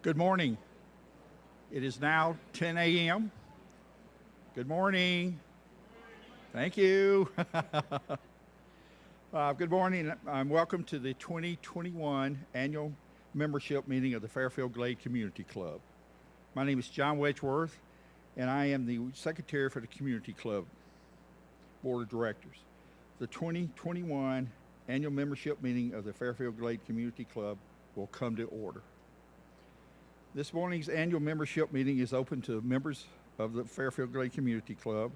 Good morning. It is now 10 a.m. Good morning. Thank you. Good morning. Welcome to the 2021 annual membership meeting of the Fairfield Glade Community Club. My name is John Wedgeworth, and I am the secretary for the Community Club Board of Directors. The 2021 annual membership meeting of the Fairfield Glade Community Club will come to order. This morning's annual membership meeting is open to members of the Fairfield Glade Community Club,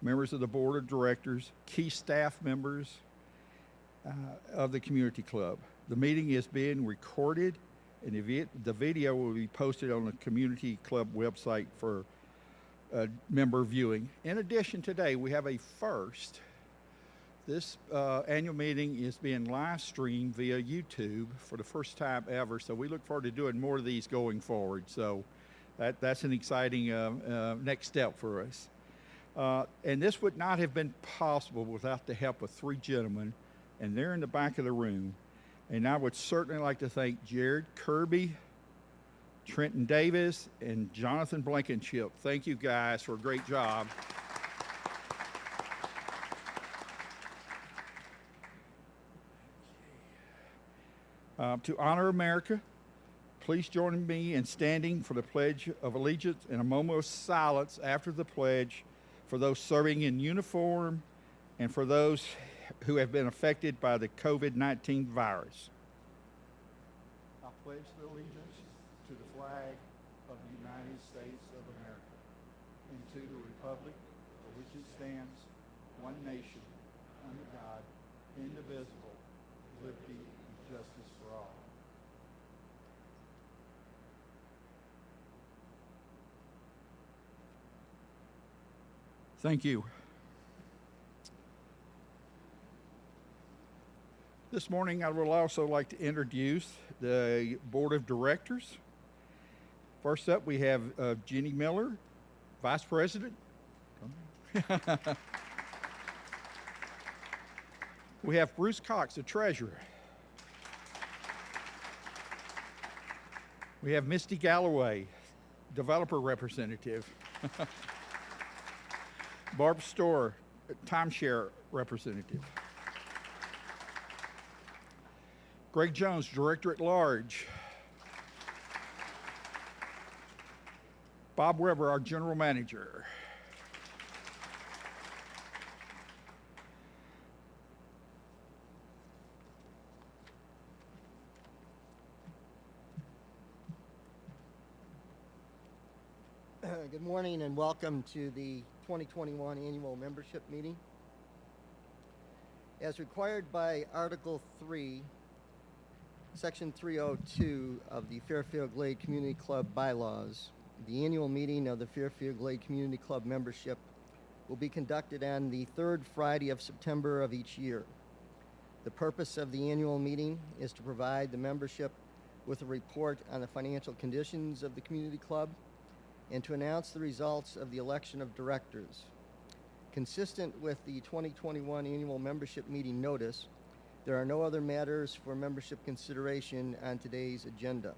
members of the Board of Directors, key staff members of the Community Club. The meeting is being recorded, and the video will be posted on the Community Club website for member viewing. In addition, today we have a first. This annual meeting is being live streamed via YouTube for the first time ever, so we look forward to doing more of these going forward. So that's an exciting next step for us. And this would not have been possible without the help of three gentlemen, and they're in the back of the room. And I would certainly like to thank Jared Kirby, Trenton Davis, and Jonathan Blankenship. Thank you guys for a great job. To honor America, please join me in standing for the Pledge of Allegiance and a moment of silence after the pledge for those serving in uniform and for those who have been affected by the COVID-19 virus. I pledge allegiance to the flag of the United States of America and to the republic for which it stands, one nation, under God, indivisible, with liberty and justice for all. Thank you. This morning, I would also like to introduce the Board of Directors. First up, we have Jenny Miller, Vice President. We have Bruce Cox, the Treasurer. We have Misty Galloway, Developer Representative. Barb Storr, Timeshare Representative. Greg Jones, Director at Large. Bob Weber, our General Manager. Good morning and welcome to the 2021 annual membership meeting. As required by Article 3, Section 302 of the Fairfield Glade Community Club bylaws, the annual meeting of the Fairfield Glade Community Club membership will be conducted on the third Friday of September of each year. The purpose of the annual meeting is to provide the membership with a report on the financial conditions of the community club and to announce the results of the election of directors. Consistent with the 2021 annual membership meeting notice, there are no other matters for membership consideration on today's agenda.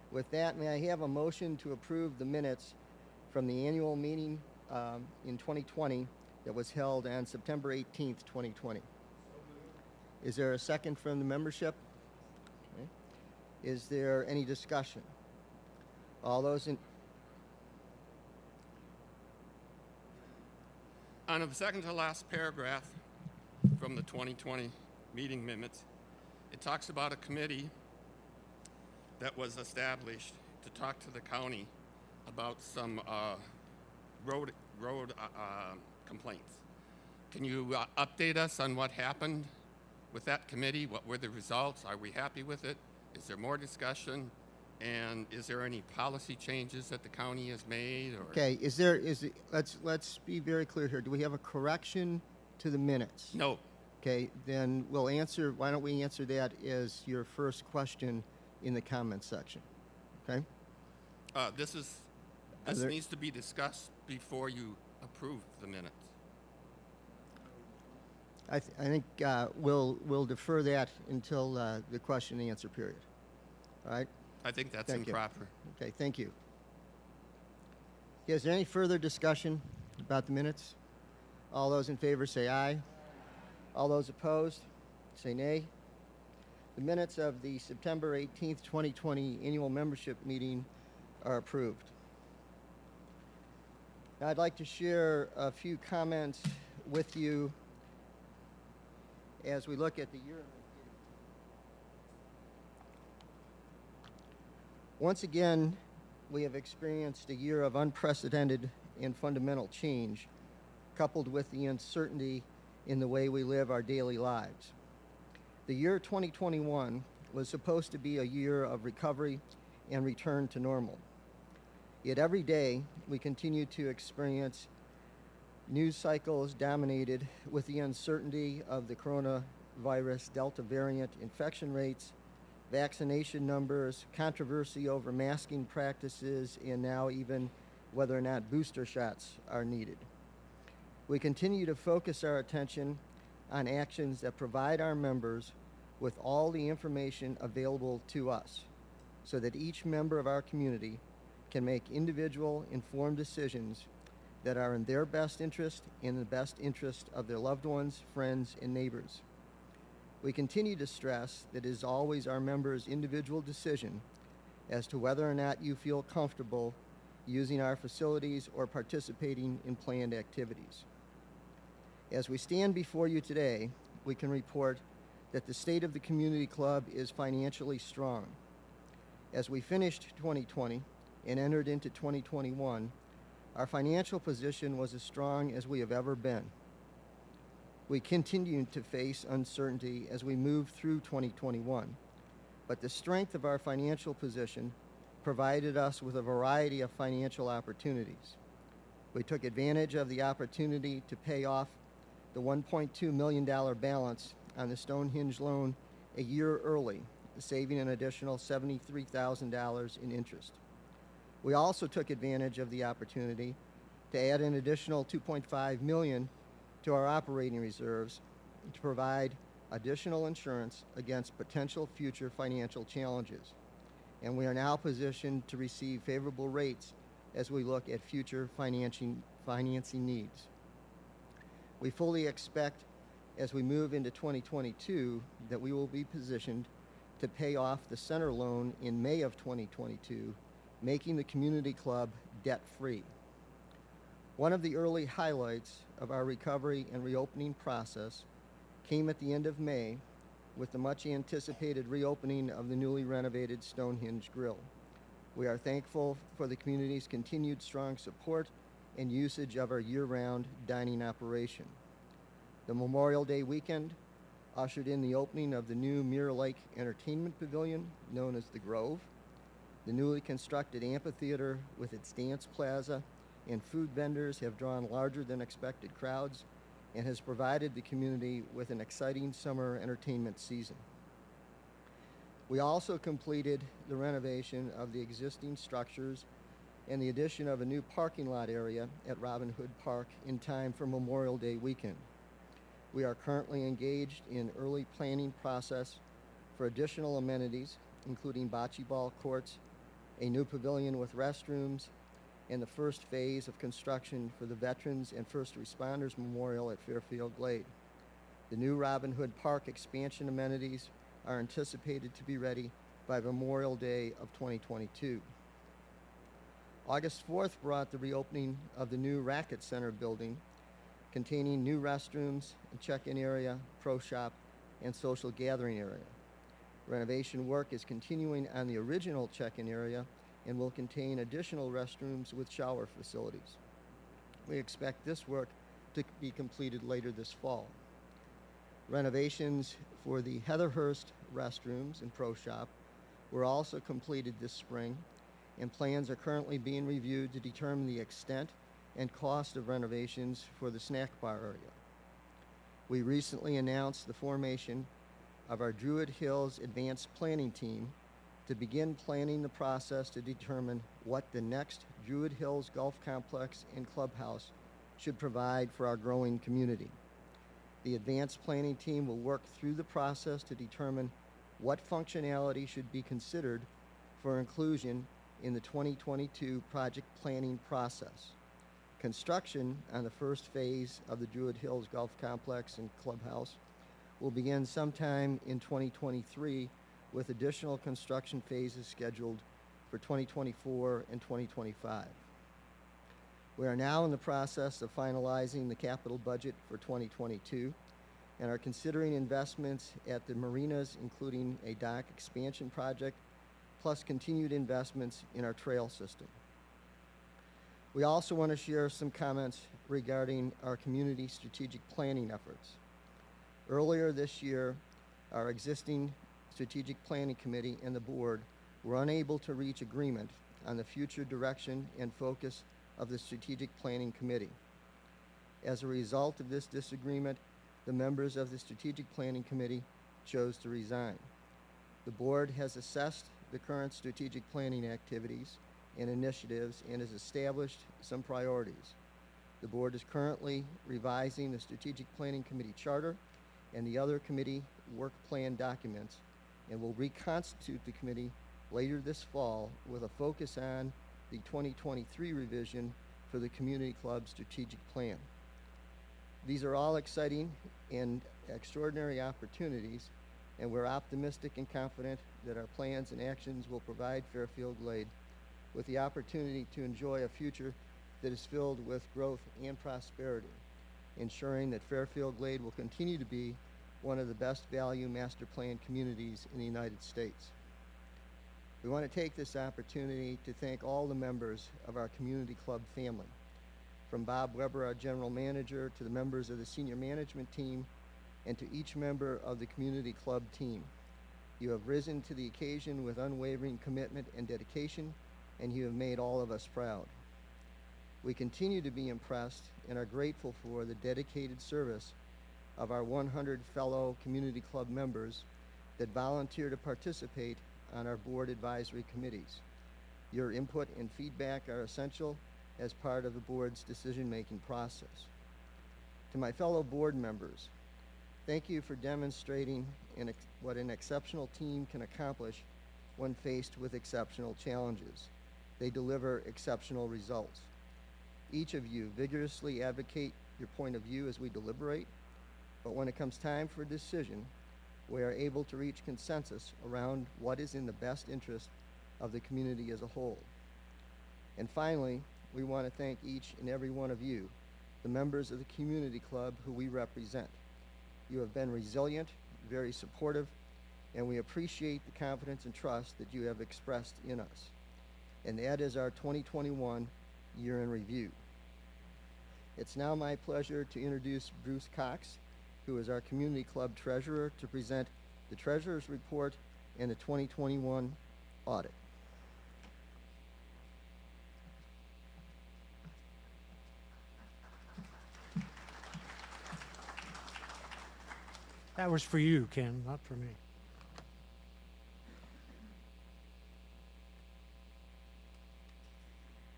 With that, may I have a motion to approve the minutes from the annual meeting in 2020 that was held on September 18th, 2020. Is there a second from the membership? Okay. Is there any discussion? All those in... On the second to last paragraph from the 2020 meeting minutes, it talks about a committee that was established to talk to the county about some road complaints. Can you update us on what happened with that committee? What were the results? Are we happy with it? Is there more discussion? And is there any policy changes that the county has made? Or? Okay, let's be very clear here. Do we have a correction to the minutes? No. Okay, then why don't we answer that as your first question in the comments section, okay? This needs to be discussed before you approve the minutes. I think we'll defer that until the question and answer period, all right? I think that's Thank you. improper. Okay, thank you. Is there any further discussion about the minutes? All those in favor say aye. All those opposed say nay. The minutes of the September 18th, 2020 annual membership meeting are approved. Now, I'd like to share a few comments with you as we look at the year. Once again, we have experienced a year of unprecedented and fundamental change, coupled with the uncertainty in the way we live our daily lives. The year 2021 was supposed to be a year of recovery and return to normal. Yet every day, we continue to experience news cycles dominated with the uncertainty of the coronavirus Delta variant infection rates, vaccination numbers, controversy over masking practices, and now even whether or not booster shots are needed. We continue to focus our attention on actions that provide our members with all the information available to us so that each member of our community can make individual, informed decisions that are in their best interest and the best interest of their loved ones, friends, and neighbors. We continue to stress that it is always our members' individual decision as to whether or not you feel comfortable using our facilities or participating in planned activities. As we stand before you today, we can report that the state of the community club is financially strong. As we finished 2020 and entered into 2021, our financial position was as strong as we have ever been. We continue to face uncertainty as we move through 2021, but the strength of our financial position provided us with a variety of financial opportunities. We took advantage of the opportunity to pay off the $1.2 million balance on the Stonehenge loan a year early, saving an additional $73,000 in interest. We also took advantage of the opportunity to add an additional $2.5 million to our operating reserves to provide additional insurance against potential future financial challenges. And we are now positioned to receive favorable rates as we look at future financing needs. We fully expect as we move into 2022 that we will be positioned to pay off the center loan in May of 2022, making the community club debt-free. One of the early highlights of our recovery and reopening process came at the end of May with the much anticipated reopening of the newly renovated Stonehenge Grill. We are thankful for the community's continued strong support and usage of our year-round dining operation. The Memorial Day weekend ushered in the opening of the new Mirror Lake Entertainment Pavilion, known as the Grove. The newly constructed amphitheater with its dance plaza and food vendors have drawn larger than expected crowds and has provided the community with an exciting summer entertainment season. We also completed the renovation of the existing structures and the addition of a new parking lot area at Robin Hood Park in time for Memorial Day weekend. We are currently engaged in early planning process for additional amenities, including bocce ball courts, a new pavilion with restrooms, and the first phase of construction for the Veterans and First Responders Memorial at Fairfield Glade. The new Robin Hood Park expansion amenities are anticipated to be ready by Memorial Day of 2022. August 4th brought the reopening of the new Racket Center building, containing new restrooms, a check-in area, pro shop, and social gathering area. Renovation work is continuing on the original check-in area and will contain additional restrooms with shower facilities. We expect this work to be completed later this fall. Renovations for the Heatherhurst restrooms and pro shop were also completed this spring, and plans are currently being reviewed to determine the extent and cost of renovations for the snack bar area. We recently announced the formation of our Druid Hills Advanced Planning Team to begin planning the process to determine what the next Druid Hills Golf Complex and Clubhouse should provide for our growing community. The Advanced Planning Team will work through the process to determine what functionality should be considered for inclusion in the 2022 project planning process. Construction on the first phase of the Druid Hills Golf Complex and Clubhouse will begin sometime in 2023, with additional construction phases scheduled for 2024 and 2025. We are now in the process of finalizing the capital budget for 2022 and are considering investments at the marinas, including a dock expansion project, plus continued investments in our trail system. We also want to share some comments regarding our community strategic planning efforts. Earlier this year, our existing strategic planning committee and the board were unable to reach agreement on the future direction and focus of the strategic planning committee. As a result of this disagreement, the members of the strategic planning committee chose to resign. The board has assessed the current strategic planning activities and initiatives and has established some priorities. The board is currently revising the strategic planning committee charter and the other committee work plan documents, and will reconstitute the committee later this fall with a focus on the 2023 revision for the community club strategic plan. These are all exciting and extraordinary opportunities, and we're optimistic and confident that our plans and actions will provide Fairfield Glade with the opportunity to enjoy a future that is filled with growth and prosperity, ensuring that Fairfield Glade will continue to be one of the best value master plan communities in the United States. We want to take this opportunity to thank all the members of our community club family, from Bob Weber, our general manager, to the members of the senior management team, and to each member of the community club team. You have risen to the occasion with unwavering commitment and dedication, and you have made all of us proud. We continue to be impressed and are grateful for the dedicated service of our 100 fellow community club members that volunteer to participate on our board advisory committees. Your input and feedback are essential as part of the board's decision-making process. To my fellow board members, thank you for demonstrating what an exceptional team can accomplish when faced with exceptional challenges. They deliver exceptional results. Each of you vigorously advocate your point of view as we deliberate, but when it comes time for a decision, we are able to reach consensus around what is in the best interest of the community as a whole. And finally, we want to thank each and every one of you, the members of the community club who we represent. You have been resilient, very supportive, and we appreciate the confidence and trust that you have expressed in us. And that is our 2021 year in review. It's now my pleasure to introduce Bruce Cox, who is our community club treasurer, to present the treasurer's report and the 2021 audit. That was for you, Ken, not for me.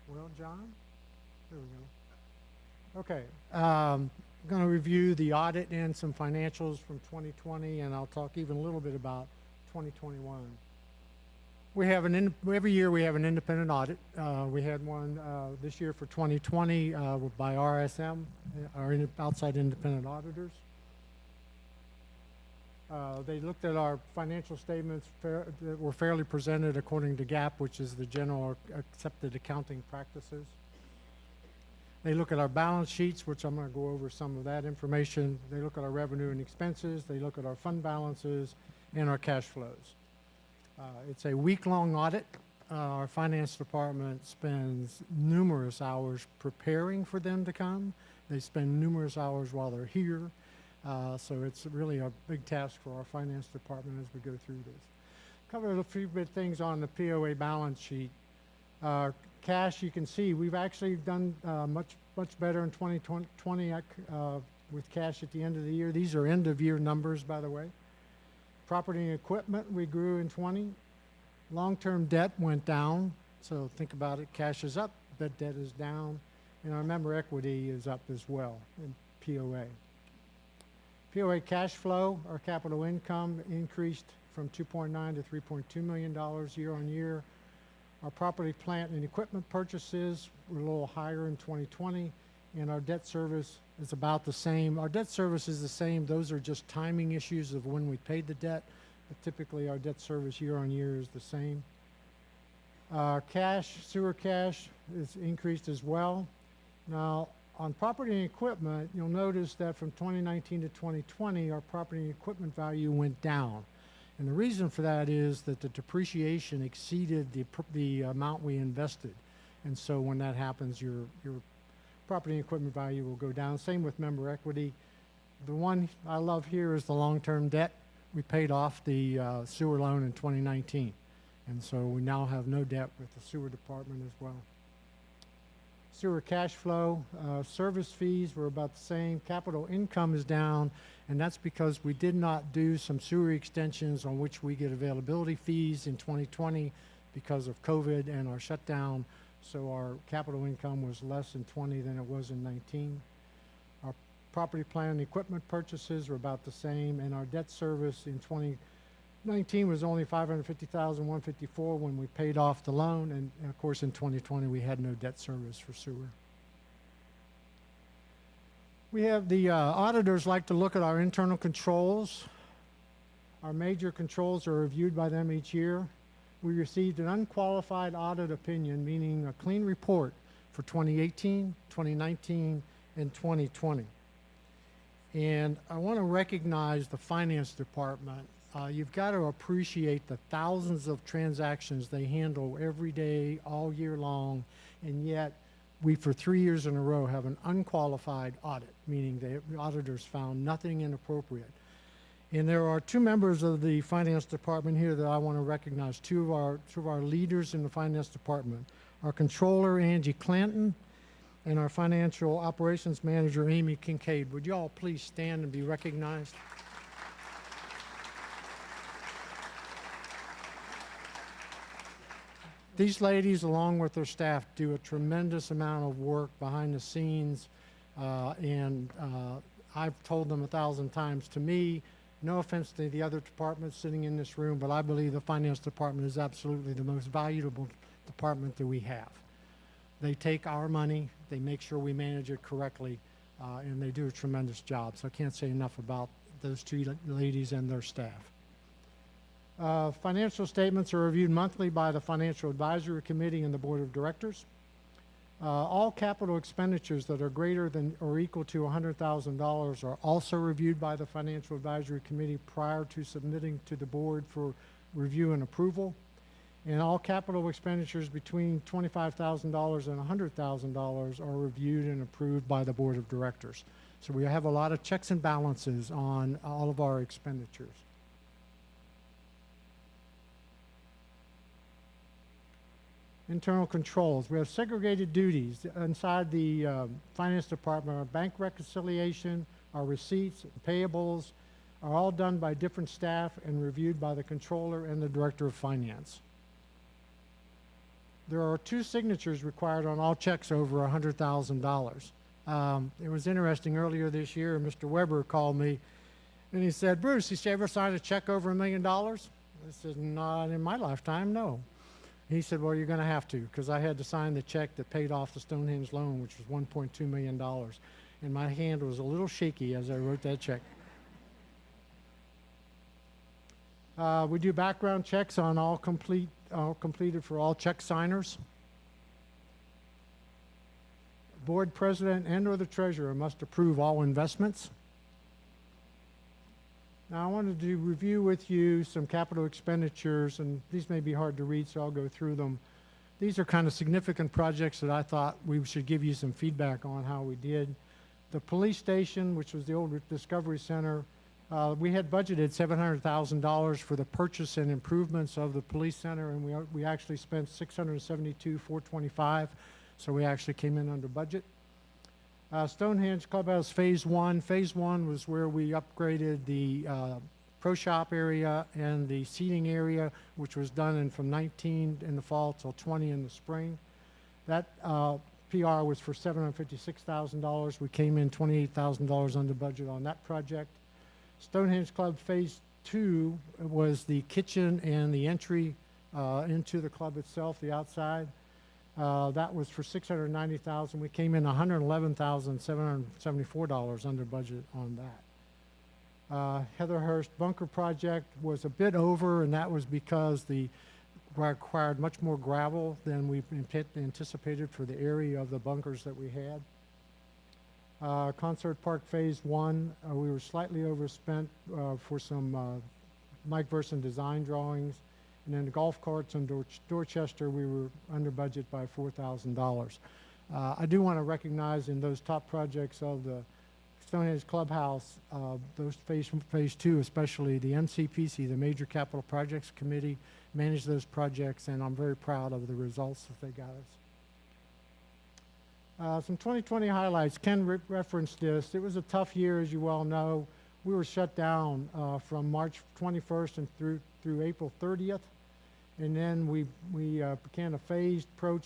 Well, John, there we go. Okay, I'm going to review the audit and some financials from 2020, and I'll talk even a little bit about 2021. We have every year we have an independent audit. We had one this year for 2020 by RSM, our outside independent auditors. They looked at our financial statements that were fairly presented according to GAAP, which is the general accepted accounting practices. They look at our balance sheets, which I'm going to go over some of that information. They look at our revenue and expenses. They look at our fund balances and our cash flows. It's a week-long audit. Our finance department spends numerous hours preparing for them to come. They spend numerous hours while they're here. So it's really a big task for our finance department as we go through this. Cover a few bit things on the POA balance sheet. Cash, you can see we've actually done much better in 2020 with cash at the end of the year. These are end of year numbers, by the way. Property and equipment, we grew in 20. Long-term debt went down, so think about it. Cash is up, but debt is down, and our member equity is up as well in POA. POA cash flow, our capital income increased from $2.9 to $3.2 million year on year. Our property, plant, and equipment purchases were a little higher in 2020, and our debt service is about the same. Our debt service is the same. Those are just timing issues of when we paid the debt, but typically our debt service year on year is the same. Sewer cash is increased as well. Now, on property and equipment, you'll notice that from 2019 to 2020, our property and equipment value went down. And the reason for that is that the depreciation exceeded the amount we invested. And so when that happens, your property and equipment value will go down. Same with member equity. The one I love here is the long-term debt. We paid off the sewer loan in 2019. And so we now have no debt with the sewer department as well. Sewer cash flow, service fees were about the same. Capital income is down, and that's because we did not do some sewer extensions on which we get availability fees in 2020 because of COVID and our shutdown. So our capital income was less in 20 than it was in 19. Our property, plant, and equipment purchases were about the same, and our debt service in 2019 was only $550,154 when we paid off the loan, and of course in 2020 we had no debt service for sewer. We have the auditors like to look at our internal controls. Our major controls are reviewed by them each year. We received an unqualified audit opinion, meaning a clean report for 2018, 2019, and 2020. And I want to recognize the finance department. You've got to appreciate the thousands of transactions they handle every day, all year long, and yet we, for 3 years in a row, have an unqualified audit, meaning the auditors found nothing inappropriate. And there are two members of the finance department here that I want to recognize, two of our leaders in the finance department, our controller, Angie Clanton, and our financial operations manager, Amy Kincaid. Would you all please stand and be recognized? These ladies, along with their staff, do a tremendous amount of work behind the scenes, and I've told them 1,000 times, to me, no offense to the other departments sitting in this room, but I believe the finance department is absolutely the most valuable department that we have. They take our money, they make sure we manage it correctly, and they do a tremendous job. So I can't say enough about those two ladies and their staff. Financial statements are reviewed monthly by the Financial Advisory Committee and the Board of Directors. All capital expenditures that are greater than or equal to $100,000 are also reviewed by the Financial Advisory Committee prior to submitting to the board for review and approval. And all capital expenditures between $25,000 and $100,000 are reviewed and approved by the Board of Directors. So we have a lot of checks and balances on all of our expenditures. Internal controls. We have segregated duties inside the finance department. Our bank reconciliation, our receipts, payables are all done by different staff and reviewed by the controller and the director of finance. There are 2 signatures required on all checks over $100,000. It was interesting, earlier this year, Mr. Weber called me and he said, "Bruce, you ever signed a check over $1 million?" I said, "Not in my lifetime, no." He said, "Well, you're going to have to," because I had to sign the check that paid off the Stonehenge loan, which was $1.2 million. And my hand was a little shaky as I wrote that check. We do background checks on all completed for all check signers. Board president and/or the treasurer must approve all investments. Now, I wanted to review with you some capital expenditures, and these may be hard to read, so I'll go through them. These are kind of significant projects that I thought we should give you some feedback on how we did. The police station, which was the old Discovery Center, we had budgeted $700,000 for the purchase and improvements of the police center, and we actually spent $672,425, so we actually came in under budget. Stonehenge Clubhouse Phase 1. Phase 1 was where we upgraded the pro shop area and the seating area, which was done from 19 in the fall till 20 in the spring. That PR was for $756,000. We came in $28,000 under budget on that project. Stonehenge Club Phase 2 was the kitchen and the entry into the club itself, the outside. That was for $690,000. We came in $111,774 under budget on that. Heatherhurst bunker project was a bit over, and that was because the required much more gravel than we anticipated for the area of the bunkers that we had. Concert Park Phase 1, we were slightly overspent for some Mike Verson design drawings. And then the golf carts in Dorchester, we were under budget by $4,000. I do want to recognize in those top projects of the Stonehenge Clubhouse, those phase 2, especially the MCPC, the Major Capital Projects Committee, managed those projects, and I'm very proud of the results that they got us. Some 2020 highlights. Ken referenced this. It was a tough year, as you well know. We were shut down from March 21st and through April 30th. And then we began a phased approach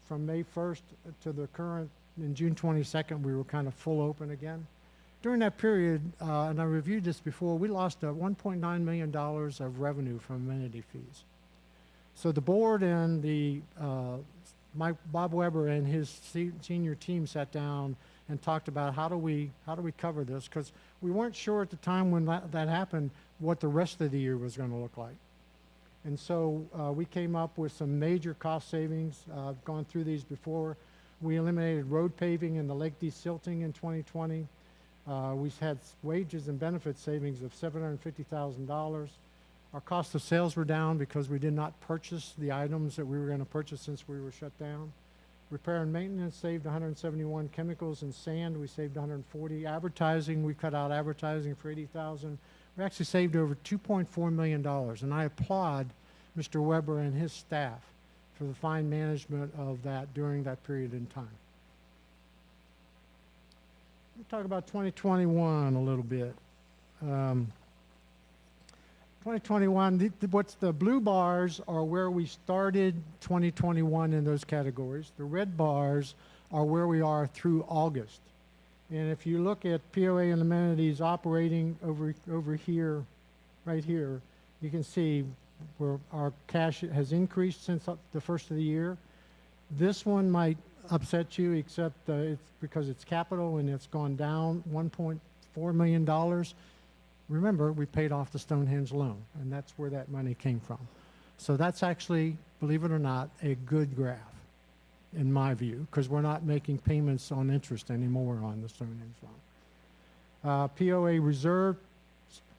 from May 1st to the current, in June 22nd, we were kind of full open again. During that period, and I reviewed this before, we lost $1.9 million of revenue from amenity fees. So the board and Bob Weber and his senior team sat down and talked about how do we cover this, because we weren't sure at the time when that happened what the rest of the year was going to look like. And so we came up with some major cost savings. I've gone through these before. We eliminated road paving and the lake desilting in 2020. We had wages and benefit savings of $750,000. Our cost of sales were down because we did not purchase the items that we were going to purchase since we were shut down. Repair and maintenance saved 171. Chemicals and sand, we saved 140. Advertising, we cut out advertising for 80,000. We actually saved over $2.4 million, and I applaud Mr. Weber and his staff for the fine management of that during that period in time. We'll talk about 2021 a little bit. 2021, what's the blue bars are where we started 2021 in those categories. The red bars are where we are through August. And if you look at POA and amenities operating over here, right here, you can see where our cash has increased since the first of the year. This one might upset you, except it's because it's capital and it's gone down $1.4 million. Remember, we paid off the Stonehenge loan, and that's where that money came from. So that's actually, believe it or not, a good graph, in my view, because we're not making payments on interest anymore on the Stonehenge loan. POA reserve,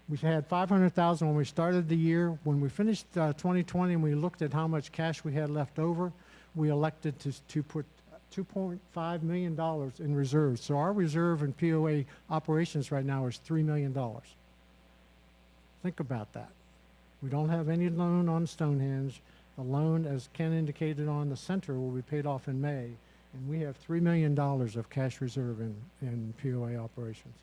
we had $500,000 when we started the year. When we finished 2020 and we looked at how much cash we had left over, we elected to put $2.5 million in reserves. So our reserve in POA operations right now is $3 million. Think about that. We don't have any loan on Stonehenge. The loan, as Ken indicated on the center, will be paid off in May, and we have $3 million of cash reserve in POA operations.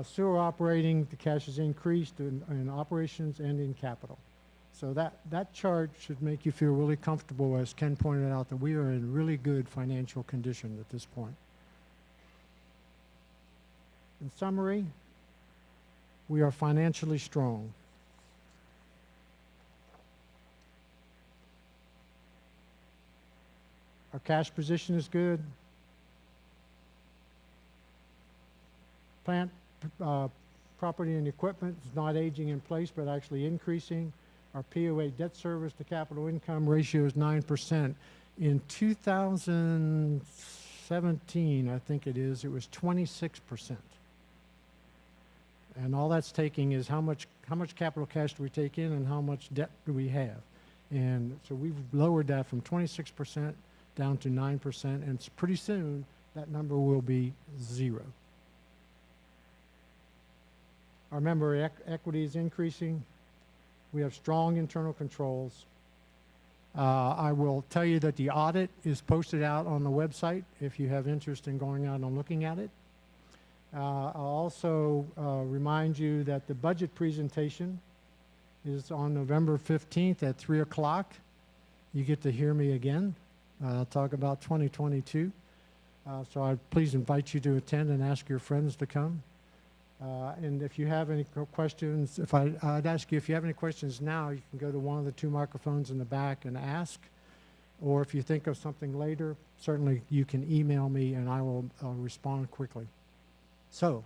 Sewer operating, the cash has increased in operations and in capital. So that chart should make you feel really comfortable, as Ken pointed out, that we are in really good financial condition at this point. In summary, we are financially strong. Our cash position is good. Plant, property and equipment is not aging in place, but actually increasing. Our POA debt service to capital income ratio is 9%. In 2017, I think it was 26%. And all that's taking is how much capital cash do we take in and how much debt do we have. And so we've lowered that from 26% down to 9%, and pretty soon that number will be 0. Our member equity is increasing. We have strong internal controls. I will tell you that the audit is posted out on the website if you have interest in going out and looking at it. I'll also remind you that the budget presentation is on November 15th at 3 o'clock. You get to hear me again. I'll talk about 2022. So I'd please invite you to attend and ask your friends to come. And if you have any questions, I'd ask you, if you have any questions now, you can go to one of the two microphones in the back and ask. Or if you think of something later, certainly you can email me and I will respond quickly. So,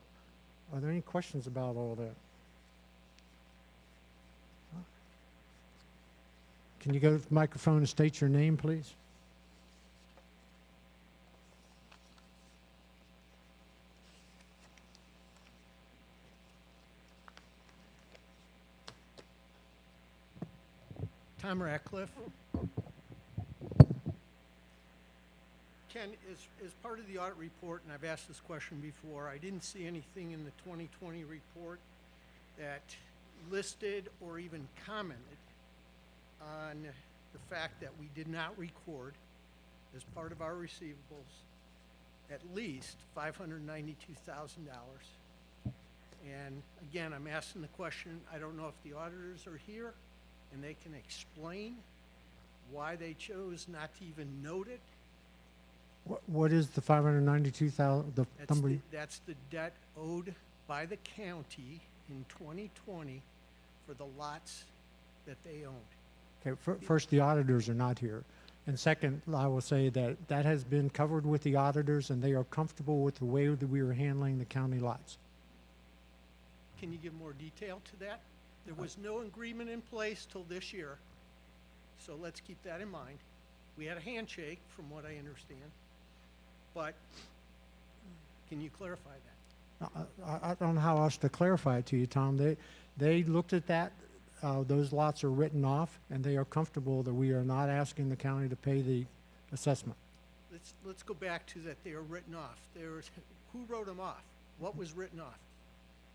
are there any questions about all that? Can you go to the microphone and state your name, please? Tom Ratcliffe. Ken, as part of the audit report, and I've asked this question before, I didn't see anything in the 2020 report that listed or even commented on the fact that we did not record, as part of our receivables, at least $592,000. And again, I'm asking the question, I don't know if the auditors are here and they can explain why they chose not to even note it. What is the 592,000, the number? That's the debt owed by the county in 2020 for the lots that they owned. Okay, first, the auditors are not here. And second, I will say that that has been covered with the auditors and they are comfortable with the way that we are handling the county lots. Can you give more detail to that? There was no agreement in place till this year, so let's keep that in mind. We had a handshake, from what I understand, but can you clarify that? I don't know how else to clarify it to you, Tom. They looked at that. Those lots are written off, and they are comfortable that we are not asking the county to pay the assessment. Let's go back to that they are written off. Who wrote them off? What was written off?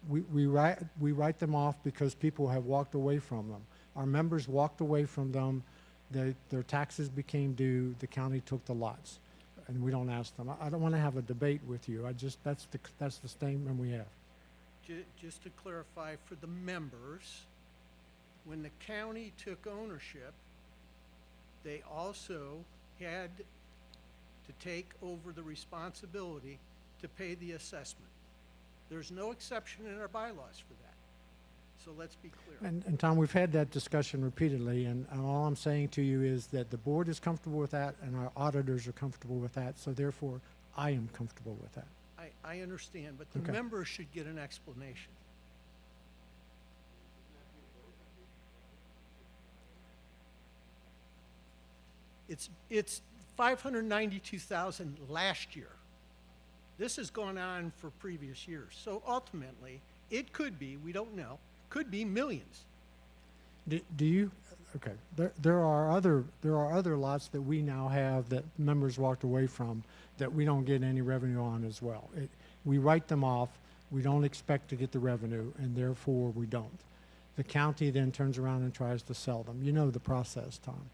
We write them off because people have walked away from them. Our members walked away from them. Their taxes became due. The county took the lots, and we don't ask them. I don't want to have a debate with you. That's the statement we have. Just to clarify for the members, when the county took ownership, they also had to take over the responsibility to pay the assessment. There's no exception in our bylaws for that. So let's be clear. And Tom, we've had that discussion repeatedly, and all I'm saying to you is that the board is comfortable with that, and our auditors are comfortable with that, so therefore, I am comfortable with that. I understand, but the Okay. members should get an explanation. It's 592,000 last year. This has gone on for previous years. So ultimately, it could be, we don't know, could be millions. Do you? Okay. There are other lots that we now have that members walked away from that we don't get any revenue on as well. We write them off. We don't expect to get the revenue, and therefore we don't. The county then turns around and tries to sell them. You know the process, Tom.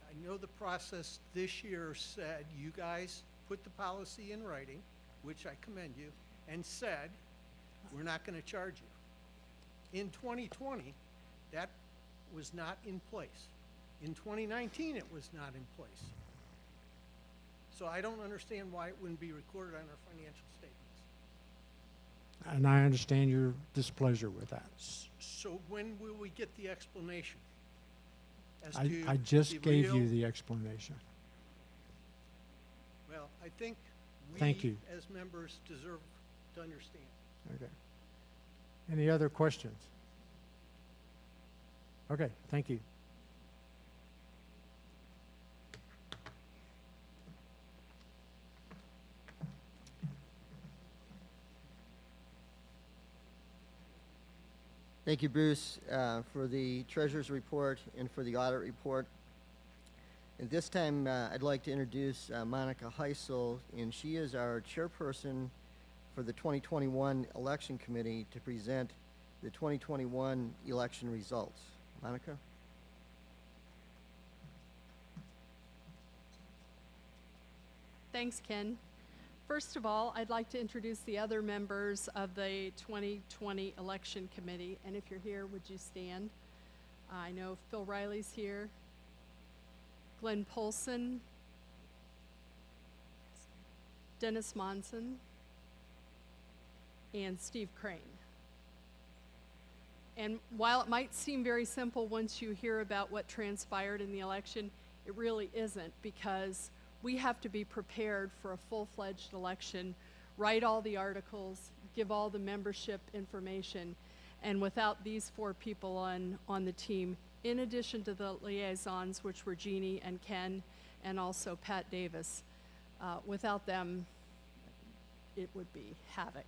I know the process this year said you guys put the policy in writing, which I commend you, and said, we're not going to charge you. In 2020, that was not in place. In 2019, it was not in place. So I don't understand why it wouldn't be recorded on our financial statements. And I understand your displeasure with that. So when will we get the explanation? As I to just the gave you real- the explanation. Well, I think Thank we, you. as members, deserve to understand. Okay. Any other questions? Okay, thank you. Thank you, Bruce, for the treasurer's report and for the audit report. At this time, I'd like to introduce Monica Heisel, and she is our chairperson for the 2021 election committee to present the 2021 election results. Monica? Thanks, Ken. First of all, I'd like to introduce the other members of the 2020 election committee. And if you're here, would you stand? I know Phil Riley's here. Glenn Polson. Dennis Monson. and Steve Crane. And while it might seem very simple once you hear about what transpired in the election, it really isn't, because we have to be prepared for a full-fledged election, write all the articles, give all the membership information, and without these 4 people on the team, in addition to the liaisons, which were Jeannie and Ken, and also Pat Davis, without them, it would be havoc.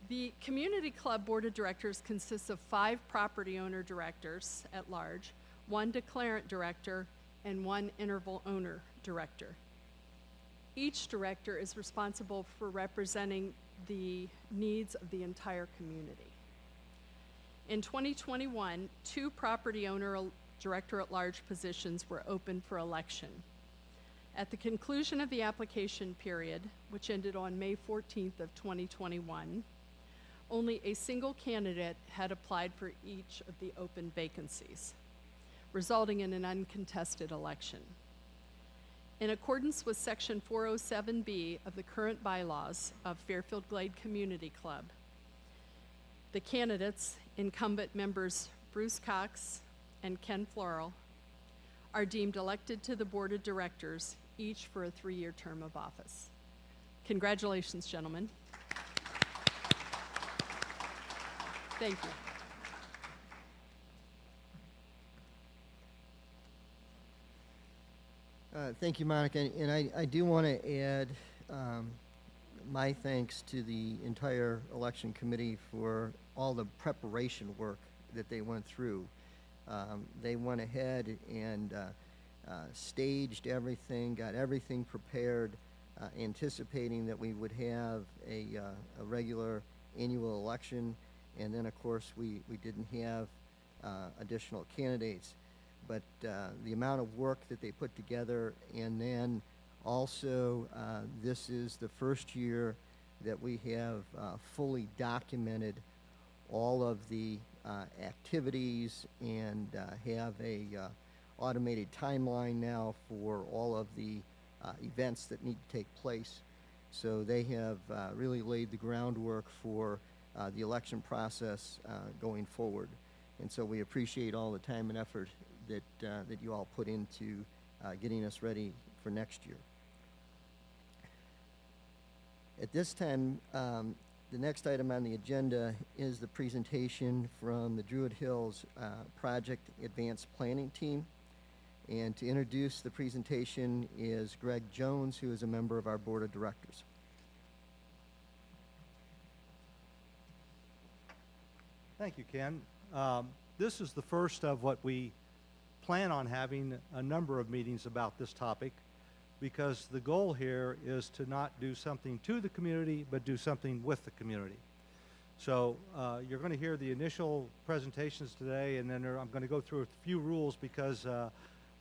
The Community Club Board of Directors consists of 5 property owner directors at large, 1 declarant director, and 1 interval owner director. Each director is responsible for representing the needs of the entire community. In 2021, 2 property owner director at large positions were open for election. At the conclusion of the application period, which ended on May 14th of 2021, only a single candidate had applied for each of the open vacancies, resulting in an uncontested election. In accordance with Section 407B of the current bylaws of Fairfield Glade Community Club, the candidates, incumbent members Bruce Cox and Ken Floral, are deemed elected to the Board of Directors, each for a 3-year term of office. Congratulations, gentlemen. Thank you. Thank you, Monica. And I do want to add my thanks to the entire election committee for all the preparation work that they went through. They went ahead and staged everything, got everything prepared, anticipating that we would have a regular annual election. And then, of course, we didn't have additional candidates. But the amount of work that they put together, and then also this is the first year that we have fully documented all of the activities and have a automated timeline now for all of the events that need to take place. So they have really laid the groundwork for the election process going forward. And so we appreciate all the time and effort that you all put into getting us ready for next year. At this time, the next item on the agenda is the presentation from the Druid Hills Project Advanced Planning Team. And to introduce the presentation is Greg Jones, who is a member of our Board of Directors. Thank you, Ken. This is the first of what we plan on having a number of meetings about this topic, because the goal here is to not do something to the community, but do something with the community. So you're going to hear the initial presentations today, and then I'm going to go through a few rules, because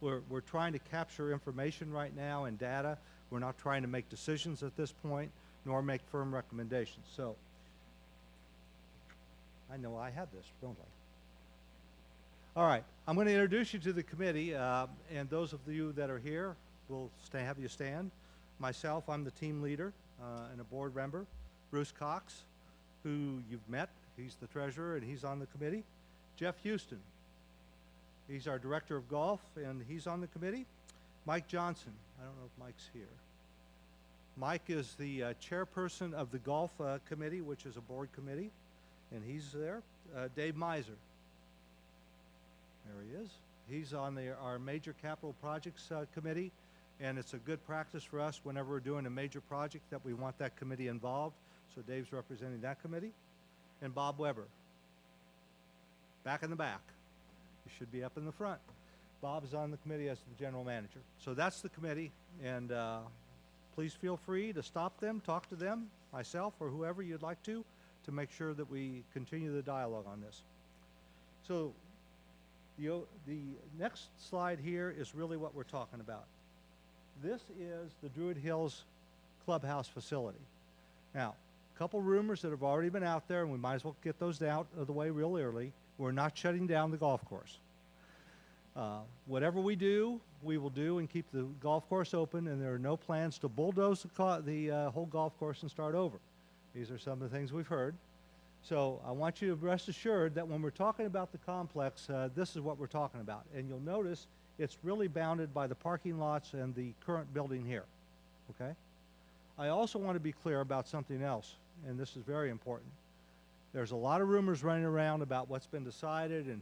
we're trying to capture information right now and data. We're not trying to make decisions at this point, nor make firm recommendations. So I know I have this, don't I? All right, I'm going to introduce you to the committee, and those of you that are here, we'll have you stand. Myself, I'm the team leader and a board member. Bruce Cox, who you've met, he's the treasurer and he's on the committee. Jeff Houston, he's our director of golf and he's on the committee. Mike Johnson, I don't know if Mike's here. Mike is the chairperson of the golf committee, which is a board committee, and he's there. Dave Miser. There he is. He's on our major capital projects committee, and it's a good practice for us whenever we're doing a major project that we want that committee involved. So Dave's representing that committee. And Bob Weber, back in the back. He should be up in the front. Bob is on the committee as the general manager. So that's the committee, and please feel free to stop them, talk to them, myself, or whoever you'd like to make sure that we continue the dialogue on this. So the next slide here is really what we're talking about. This is the Druid Hills Clubhouse facility. Now, a couple rumors that have already been out there, and we might as well get those out of the way real early. We're not shutting down the golf course. Whatever we do, we will do and keep the golf course open, and there are no plans to bulldoze the whole golf course and start over. These are some of the things we've heard. So I want you to rest assured that when we're talking about the complex, this is what we're talking about. And you'll notice it's really bounded by the parking lots and the current building here, okay? I also want to be clear about something else, and this is very important. There's a lot of rumors running around about what's been decided and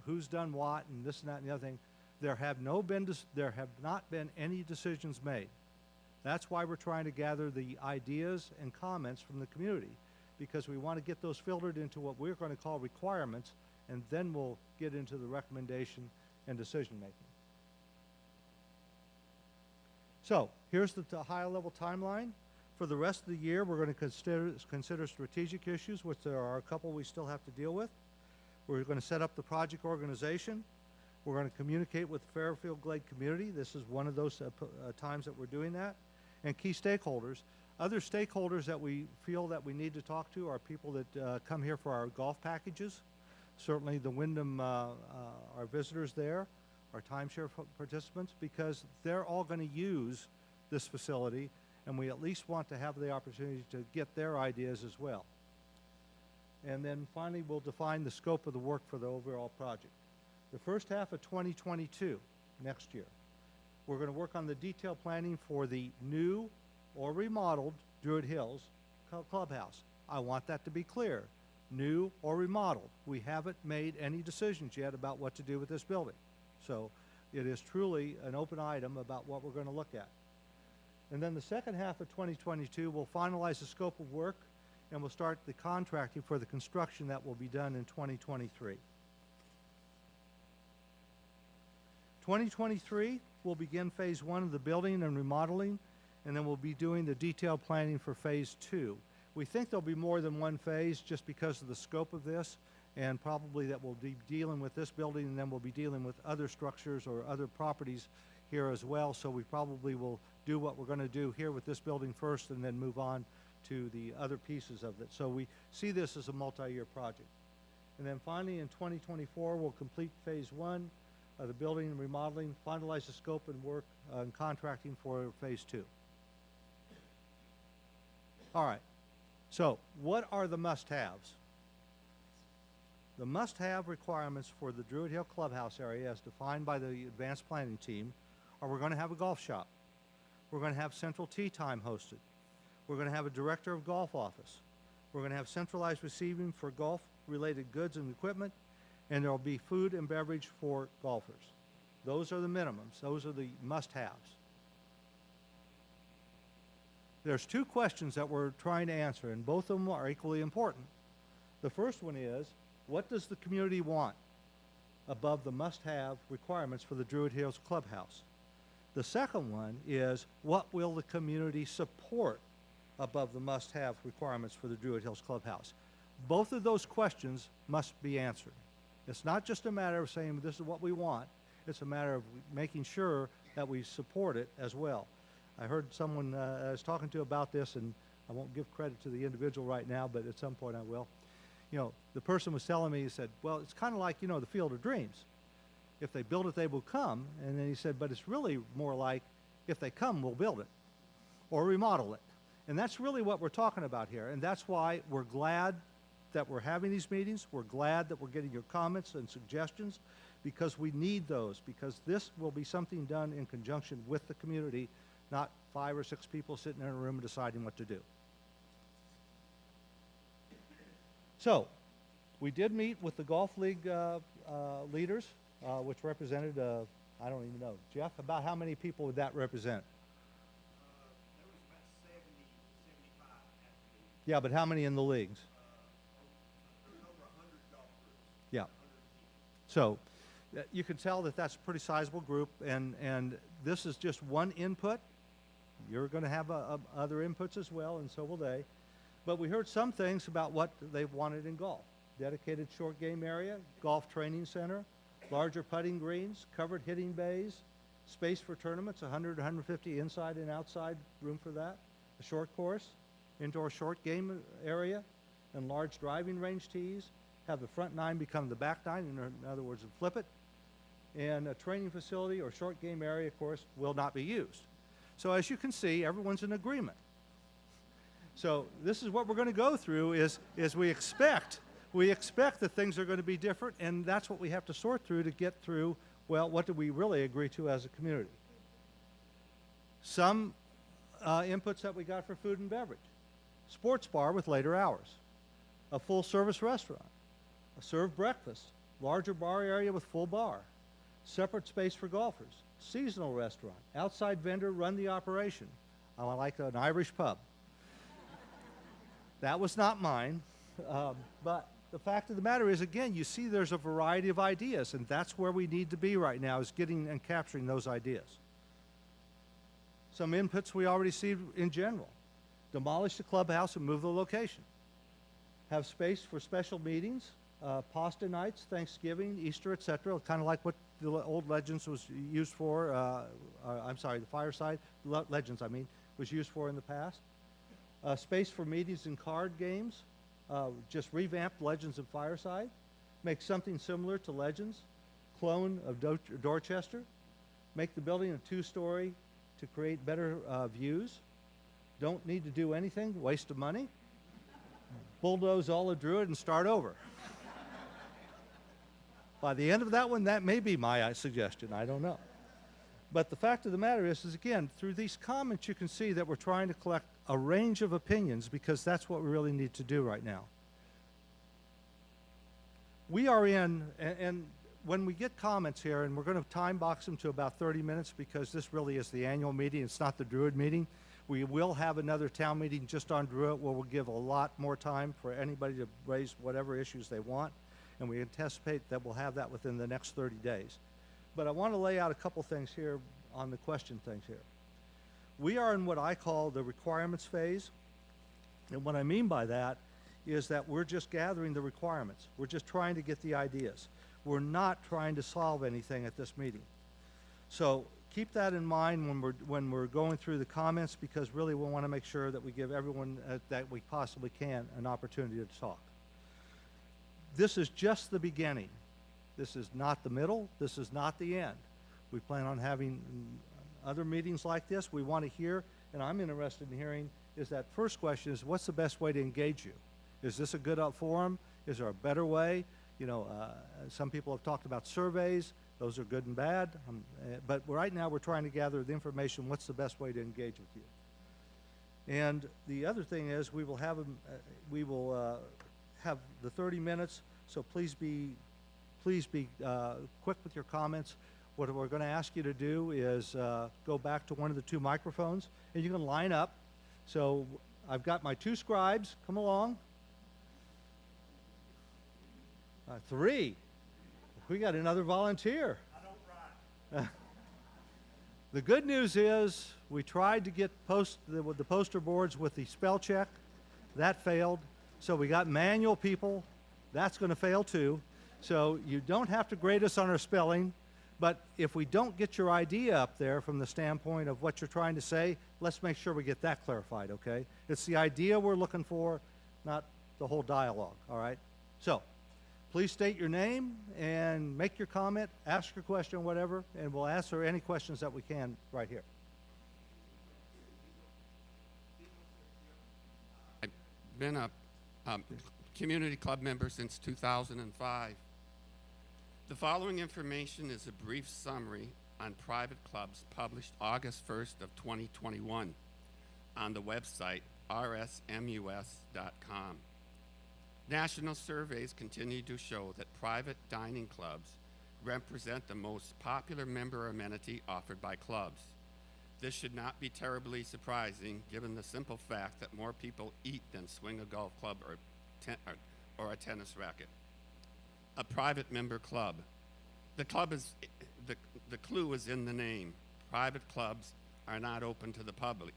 who's done what and this and that and the other thing. There have not been any decisions made. That's why we're trying to gather the ideas and comments from the community, because we want to get those filtered into what we're going to call requirements, and then we'll get into the recommendation and decision making. So here's the high-level timeline. For the rest of the year, we're going to consider strategic issues, which there are a couple we still have to deal with. We're going to set up the project organization. We're going to communicate with the Fairfield Glade community. This is one of those times that we're doing that. And key stakeholders. Other stakeholders that we feel that we need to talk to are people that come here for our golf packages. Certainly the Wyndham, our visitors there, our timeshare participants, because they're all going to use this facility, and we at least want to have the opportunity to get their ideas as well. And then finally, we'll define the scope of the work for the overall project. The first half of 2022, next year, we're going to work on the detailed planning for the new or remodeled Druid Hills Clubhouse. I want that to be clear. New or remodeled. We haven't made any decisions yet about what to do with this building. So it is truly an open item about what we're going to look at. And then the second half of 2022, we'll finalize the scope of work, and we'll start the contracting for the construction that will be done in 2023. 2023, we'll begin phase 1 of the building and remodeling, and then we'll be doing the detailed planning for phase 2. We think there'll be more than one phase just because of the scope of this, and probably that we'll be dealing with this building, and then we'll be dealing with other structures or other properties here as well. So we probably will do what we're going to do here with this building first and then move on to the other pieces of it. So we see this as a multi-year project. And then finally in 2024, we'll complete phase 1 of the building and remodeling, finalize the scope and work and contracting for phase 2. All right, so what are the must-haves? The must-have requirements for the Druid Hill Clubhouse area as defined by the advanced planning team are we're going to have a golf shop. We're going to have central tea time hosted. We're going to have a director of golf office. We're going to have centralized receiving for golf-related goods and equipment, and there will be food and beverage for golfers. Those are the minimums. Those are the must-haves. There's two questions that we're trying to answer, and both of them are equally important. The first one is, what does the community want above the must-have requirements for the Druid Hills Clubhouse? The second one is, what will the community support above the must-have requirements for the Druid Hills Clubhouse? Both of those questions must be answered. It's not just a matter of saying this is what we want. It's a matter of making sure that we support it as well. I heard someone I was talking to about this, and I won't give credit to the individual right now, but at some point I will. You know, the person was telling me, he said, well, it's kind of like, you know, the Field of Dreams. If they build it, they will come. And then he said, but it's really more like, if they come, we'll build it or remodel it. And that's really what we're talking about here. And that's why we're glad that we're having these meetings. We're glad that we're getting your comments and suggestions, because we need those, because this will be something done in conjunction with the community, not 5 or 6 people sitting in a room deciding what to do. So, we did meet with the Golf League leaders, which represented, I don't even know, Jeff, about how many people would that represent? There was about 70, 75 at the, Yeah, but how many in the leagues? over 100 golf groups. Yeah. So, you can tell that that's a pretty sizable group, and this is just one input. You're going to have other inputs as well, and so will they. But we heard some things about what they wanted in golf. Dedicated short game area, golf training center, larger putting greens, covered hitting bays, space for tournaments, 100 to 150 inside and outside room for that, a short course, indoor short game area, and large driving range tees, have the front 9 become the back 9, in other words, flip it, and a training facility or short game area, of course, will not be used. So as you can see, everyone's in agreement. So this is what we're going to go through is we expect that things are going to be different, and that's what we have to sort through to get through, well, what do we really agree to as a community? Some inputs that we got for food and beverage. Sports bar with later hours. A full-service restaurant. A served breakfast. Larger bar area with full bar. Separate space for golfers. Seasonal restaurant. Outside vendor run the operation. I like an Irish pub. That was not mine, but the fact of the matter is, again, you see there's a variety of ideas, and that's where we need to be right now, is getting and capturing those ideas. Some inputs we already see in general. Demolish the clubhouse and move the location. Have space for special meetings, pasta nights, Thanksgiving, Easter, etc., kind of like what the old Legends was used for, I'm sorry, the Fireside, Legends, I mean, was used for in the past. Space for meetings and card games. Just revamp Legends and Fireside. Make something similar to Legends. Clone of Dorchester. Make the building a 2-story to create better views. Don't need to do anything, waste of money. Bulldoze all of Druid and start over. By the end of that one, that may be my suggestion, I don't know. But the fact of the matter is again, through these comments you can see that we're trying to collect a range of opinions because that's what we really need to do right now. We are in, and when we get comments here, and we're going to time box them to about 30 minutes because this really is the annual meeting, it's not the Druid meeting. We will have another town meeting just on Druid where we'll give a lot more time for anybody to raise whatever issues they want, and we anticipate that we'll have that within the next 30 days. But I want to lay out a couple things here on the question things here. We are in what I call the requirements phase, and what I mean by that is that we're just gathering the requirements. We're just trying to get the ideas. We're not trying to solve anything at this meeting. So keep that in mind when we're going through the comments, because really we want to make sure that we give everyone that we possibly can an opportunity to talk. This is just the beginning. This is not the middle. This is not the end. We plan on having other meetings like this. We want to hear, and I'm interested in hearing, is that first question is, what's the best way to engage you? Is this a good forum? Is there a better way? You know, some people have talked about surveys. Those are good and bad. But right now we're trying to gather the information. What's the best way to engage with you? And the other thing is we will have have the 30 minutes. So please be quick with your comments. What we're going to ask you to do is go back to one of the 2 microphones, and you can line up. So I've got my 2 scribes. Come along. 3. We got another volunteer. I don't run. The good news is we tried to get the poster boards with the spell check. That failed. So we got manual people. That's going to fail too. So you don't have to grade us on our spelling, but if we don't get your idea up there from the standpoint of what you're trying to say, let's make sure we get that clarified, okay? It's the idea we're looking for, not the whole dialogue, all right? So please state your name and make your comment, ask your question, whatever, and we'll answer any questions that we can right here. I've been a community club member since 2005. The following information is a brief summary on private clubs published August 1st of 2021 on the website rsmus.com. National surveys continue to show that private dining clubs represent the most popular member amenity offered by clubs. This should not be terribly surprising given the simple fact that more people eat than swing a golf club or a tennis racket. A private member club. The clue is in the name. Private clubs are not open to the public.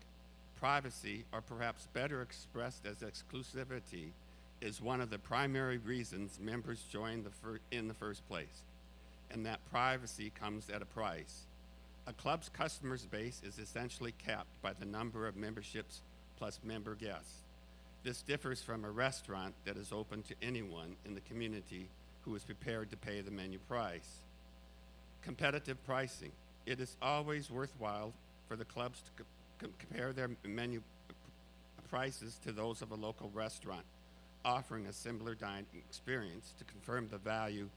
Privacy, or perhaps better expressed as exclusivity, is one of the primary reasons members join in the first place, and that privacy comes at a price. A club's customer base is essentially capped by the number of memberships plus member guests. This differs from a restaurant that is open to anyone in the community who is prepared to pay the menu price. Competitive pricing. It is always worthwhile for the clubs to compare their menu prices to those of a local restaurant, offering a similar dining experience to confirm the value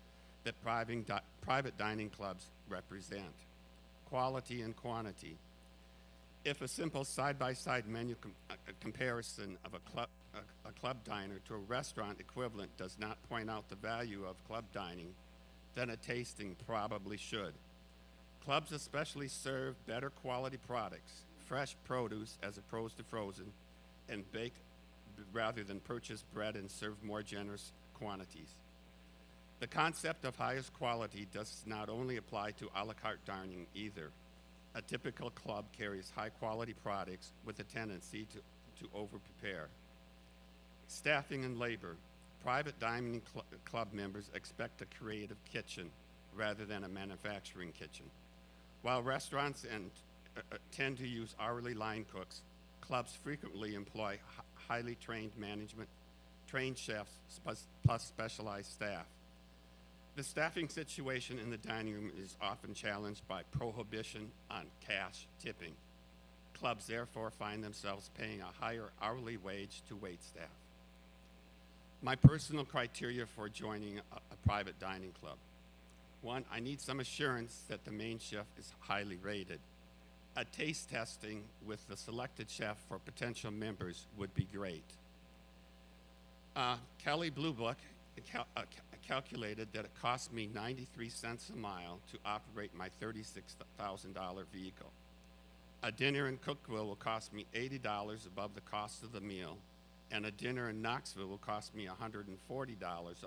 that private dining clubs represent. Quality and quantity. If a simple side-by-side menu comparison of a club diner to a restaurant equivalent does not point out the value of club dining, then a tasting probably should. Clubs especially serve better quality products, fresh produce as opposed to frozen, and baked rather than purchase bread and serve more generous quantities. The concept of highest quality does not only apply to a la carte dining either. A typical club carries high quality products with a tendency to over-prepare. Staffing and labor. Private dining club members expect a creative kitchen rather than a manufacturing kitchen. While restaurants tend to use hourly line cooks, clubs frequently employ highly trained trained chefs, plus specialized staff. The staffing situation in the dining room is often challenged by prohibition on cash tipping. Clubs therefore find themselves paying a higher hourly wage to wait staff. My personal criteria for joining a private dining club. 1, I need some assurance that the main chef is highly rated. A taste testing with the selected chef for potential members would be great. Kelly Blue Book calculated that it cost me 93 cents a mile to operate my $36,000 vehicle. A dinner in Cookville will cost me $80 above the cost of the meal, and a dinner in Knoxville will cost me $140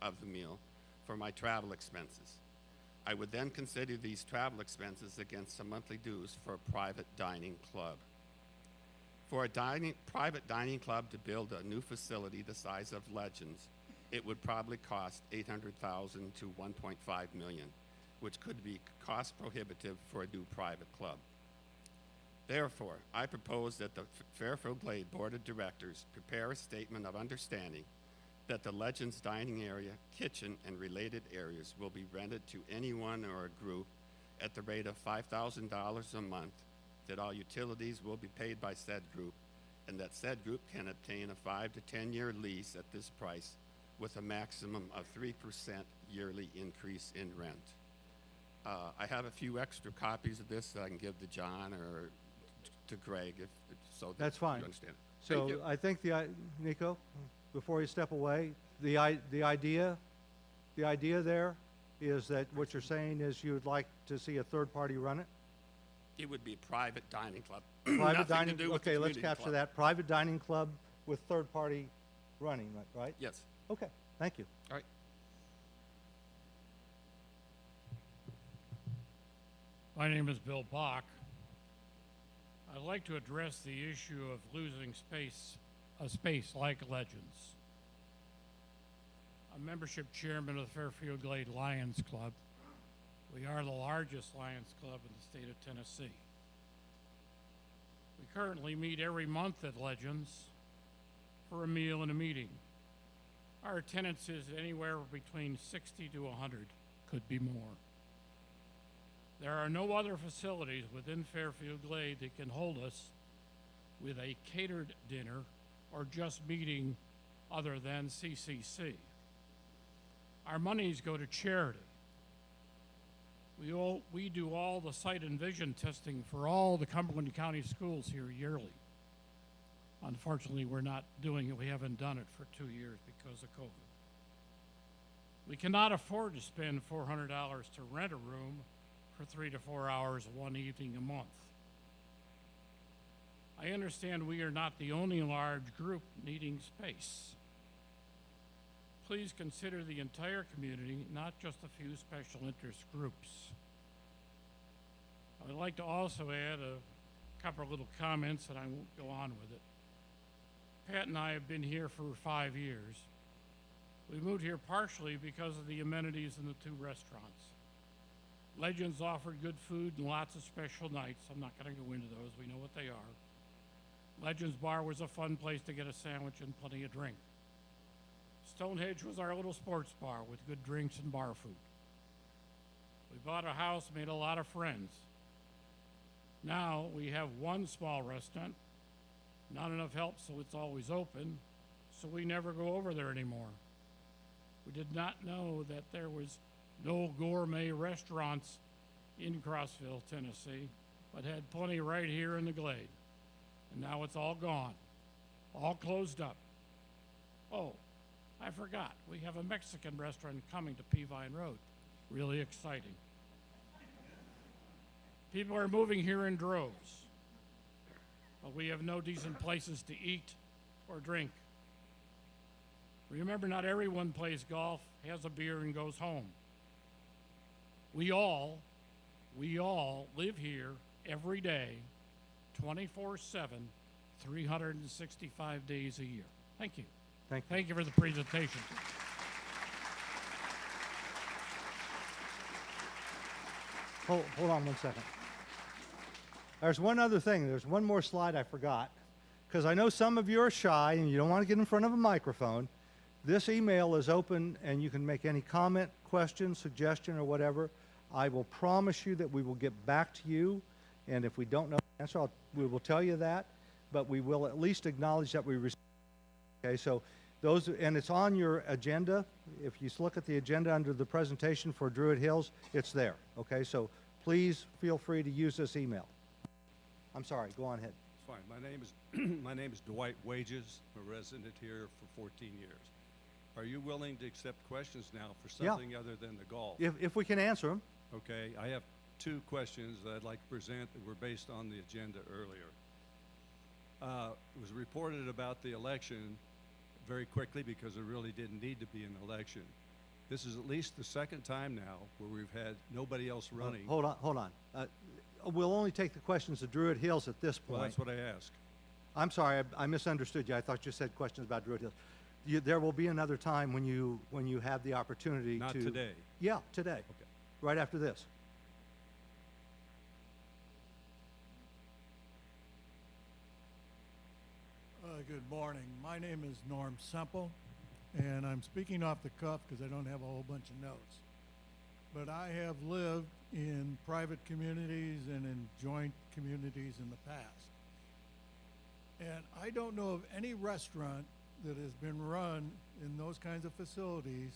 of the meal for my travel expenses. I would then consider these travel expenses against some monthly dues for a private dining club. For a private dining club to build a new facility the size of Legends, it would probably cost $800,000 to $1.5 million, which could be cost prohibitive for a new private club. Therefore, I propose that the Fairfield Glade Board of Directors prepare a statement of understanding that the Legends dining area, kitchen, and related areas will be rented to anyone or a group at the rate of $5,000 a month, that all utilities will be paid by said group, and that said group can obtain a 5 to 10 year lease at this price with a maximum of 3% yearly increase in rent. I have a few extra copies of this that I can give to John or to Greg, so That's fine. You understand. So Thank you. I think Nico, before you step away, the idea there is that what you're saying is you would like to see a third party run it? It would be a private dining club. Private Nothing dining, to do with the okay, let's community capture club. that. Private dining club with third party running, right? Yes. Okay, thank you. All right. My name is Bill Bach. I'd like to address the issue of losing a space like Legends. I'm membership chairman of the Fairfield Glade Lions Club. We are the largest Lions Club in the state of Tennessee. We currently meet every month at Legends for a meal and a meeting. Our attendance is anywhere between 60 to 100, could be more. There are no other facilities within Fairfield Glade that can hold us with a catered dinner or just meeting other than CCC. Our monies go to charity. We do all the sight and vision testing for all the Cumberland County schools here yearly. Unfortunately, we're not doing it. We haven't done it for 2 years because of COVID. We cannot afford to spend $400 to rent a room for 3 to 4 hours one evening a month. I understand we are not the only large group needing space. Please consider the entire community, not just a few special interest groups. I would like to also add a couple of little comments, and I won't go on with it. Pat and I have been here for 5 years. We moved here partially because of the amenities in the 2 restaurants. Legends offered good food and lots of special nights. I'm not going to go into those. We know what they are. Legends Bar was a fun place to get a sandwich and plenty of drink. Stonehenge was our little sports bar with good drinks and bar food. We bought a house, made a lot of friends. Now we have 1 small restaurant, not enough help, so it's always open, so we never go over there anymore. We did not know that there was no gourmet restaurants in Crossville, Tennessee, but had plenty right here in the Glade. And now it's all gone, all closed up. Oh, I forgot, we have a Mexican restaurant coming to Pavilion Road. Really exciting. People are moving here in droves, but we have no decent places to eat or drink. Remember, not everyone plays golf, has a beer, and goes home. We all live here every day, 24/7, 365 days a year. Thank you. Thank you. Thank you for the presentation. Hold on one second. There's one other thing. There's one more slide I forgot, because I know some of you are shy and you don't want to get in front of a microphone. This email is open, and you can make any comment, question, suggestion, or whatever. I will promise you that we will get back to you, and if we don't know the answer, we will tell you that, but we will at least acknowledge that we received. Okay, so those, and it's on your agenda. If you look at the agenda under the presentation for Druid Hills, it's there. Okay, so please feel free to use this email. I'm sorry, go on ahead. It's fine. My name is Dwight Wages. I'm a resident here for 14 years. Are you willing to accept questions now for something other than the golf? If we can answer them. Okay, I have two questions that I'd like to present that were based on the agenda earlier. It was reported about the election very quickly because there really didn't need to be an election. This is at least the second time now where we've had nobody else running. Hold on. We'll only take the questions of Druid Hills at this point. Well, that's what I asked. I'm sorry, I misunderstood you. I thought you said questions about Druid Hills. There will be another time when you have the opportunity to. Not today. Yeah, today. Okay. Right after this. Good morning. My name is Norm Semple, and I'm speaking off the cuff because I don't have a whole bunch of notes. But I have lived in private communities and in joint communities in the past. And I don't know of any restaurant that has been run in those kinds of facilities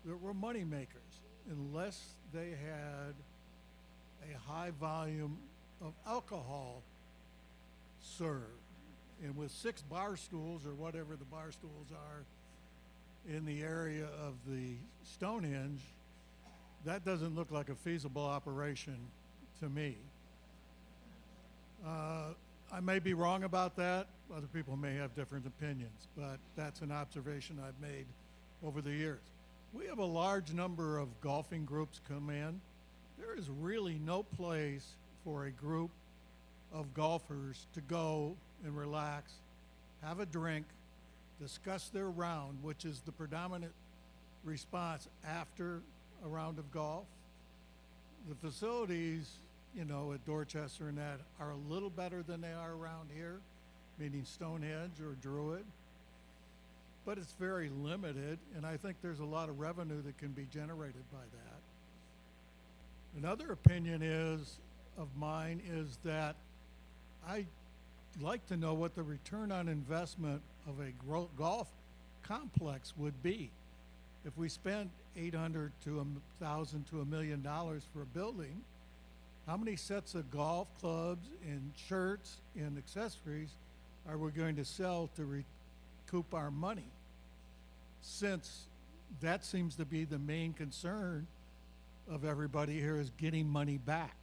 that were money makers, unless they had a high volume of alcohol served. And with 6 bar stools, or whatever the bar stools are, in the area of the Stonehenge, that doesn't look like a feasible operation to me. I may be wrong about that. Other people may have different opinions, but that's an observation I've made over the years. We have a large number of golfing groups come in. There is really no place for a group of golfers to go and relax, have a drink, discuss their round, which is the predominant response after a round of golf. The facilities, you know, at Dorchester and that are a little better than they are around here, meaning Stonehenge or Druid, but it's very limited, and I think there's a lot of revenue that can be generated by that. Another opinion of mine is that I like to know what the return on investment of a golf complex would be. If we spent $800 to $1,000 to $1 million for a building, how many sets of golf clubs and shirts and accessories are we going to sell to recoup our money? Since that seems to be the main concern of everybody here, is getting money back.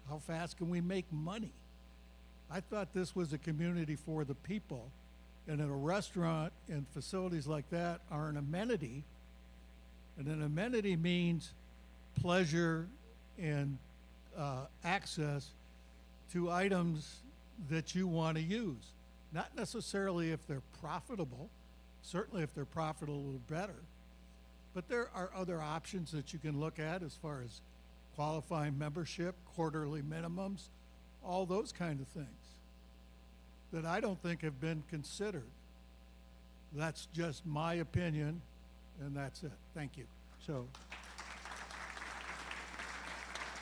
How fast can we make money? I thought this was a community for the people, and in a restaurant and facilities like that are an amenity, and an amenity means pleasure and access to items that you want to use. Not necessarily if they're profitable. Certainly if they're profitable, better. But there are other options that you can look at as far as qualifying membership, quarterly minimums, all those kind of things that I don't think have been considered. That's just my opinion, and that's it. Thank you.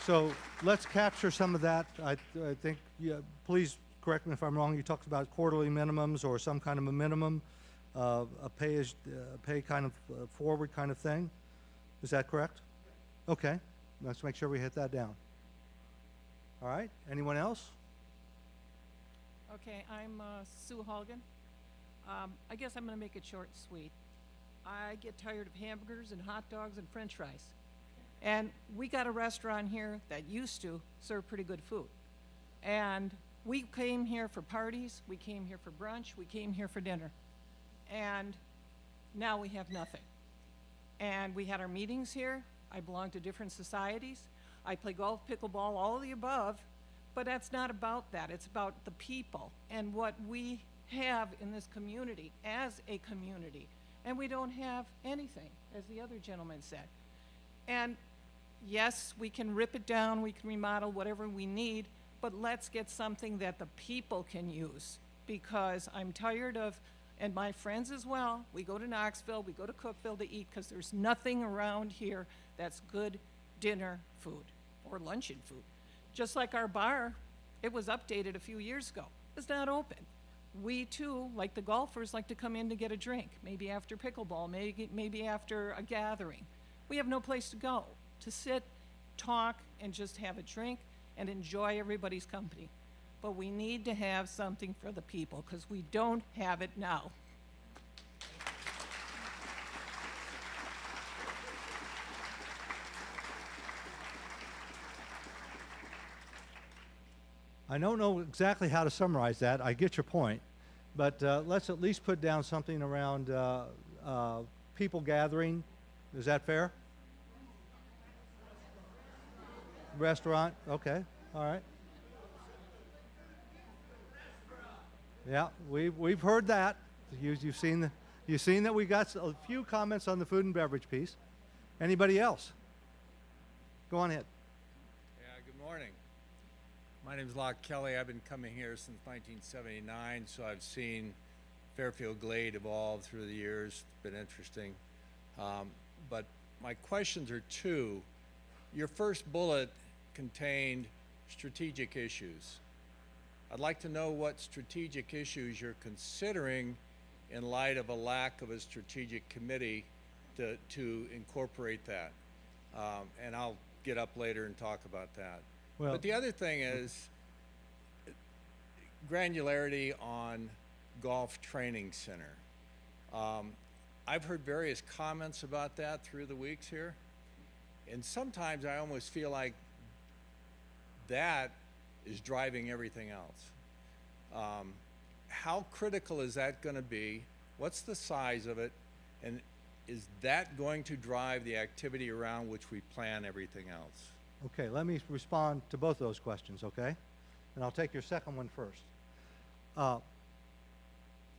So let's capture some of that. I think, yeah, please correct me if I'm wrong, you talked about quarterly minimums or some kind of a minimum, a pay kind of forward kind of thing. Is that correct? Okay, let's make sure we hit that down. All right, anyone else? Okay, I'm Sue Holgan. I guess I'm going to make it short and sweet. I get tired of hamburgers and hot dogs and french fries. And we got a restaurant here that used to serve pretty good food. And we came here for parties, we came here for brunch, we came here for dinner. And now we have nothing. And we had our meetings here. I belong to different societies. I play golf, pickleball, all of the above. But that's not about that. It's about the people and what we have in this community as a community. And we don't have anything, as the other gentleman said. And yes, we can rip it down, we can remodel whatever we need, but let's get something that the people can use. Because I'm tired of, and my friends as well, we go to Knoxville, we go to Cookville to eat because there's nothing around here that's good dinner food or luncheon food. Just like our bar, it was updated a few years ago. It's not open. We too, like the golfers, like to come in to get a drink, maybe after pickleball, maybe after a gathering. We have no place to go, to sit, talk, and just have a drink and enjoy everybody's company. But we need to have something for the people because we don't have it now. I don't know exactly how to summarize that. I get your point. But let's at least put down something around people gathering. Is that fair? Restaurant, okay, all right. Yeah, we've heard that. You've seen that we got a few comments on the food and beverage piece. Anybody else? Go on ahead. Yeah, good morning. My name is Locke Kelly. I've been coming here since 1979, so I've seen Fairfield Glade evolve through the years. It's been interesting. But my questions are two. Your first bullet contained strategic issues. I'd like to know what strategic issues you're considering in light of a lack of a strategic committee to incorporate that. And I'll get up later and talk about that. Well, but the other thing is granularity on golf training center. I've heard various comments about that through the weeks here. And sometimes I almost feel like that is driving everything else. How critical is that going to be? What's the size of it? And is that going to drive the activity around which we plan everything else? Okay, let me respond to both those questions, okay? And I'll take your second one first.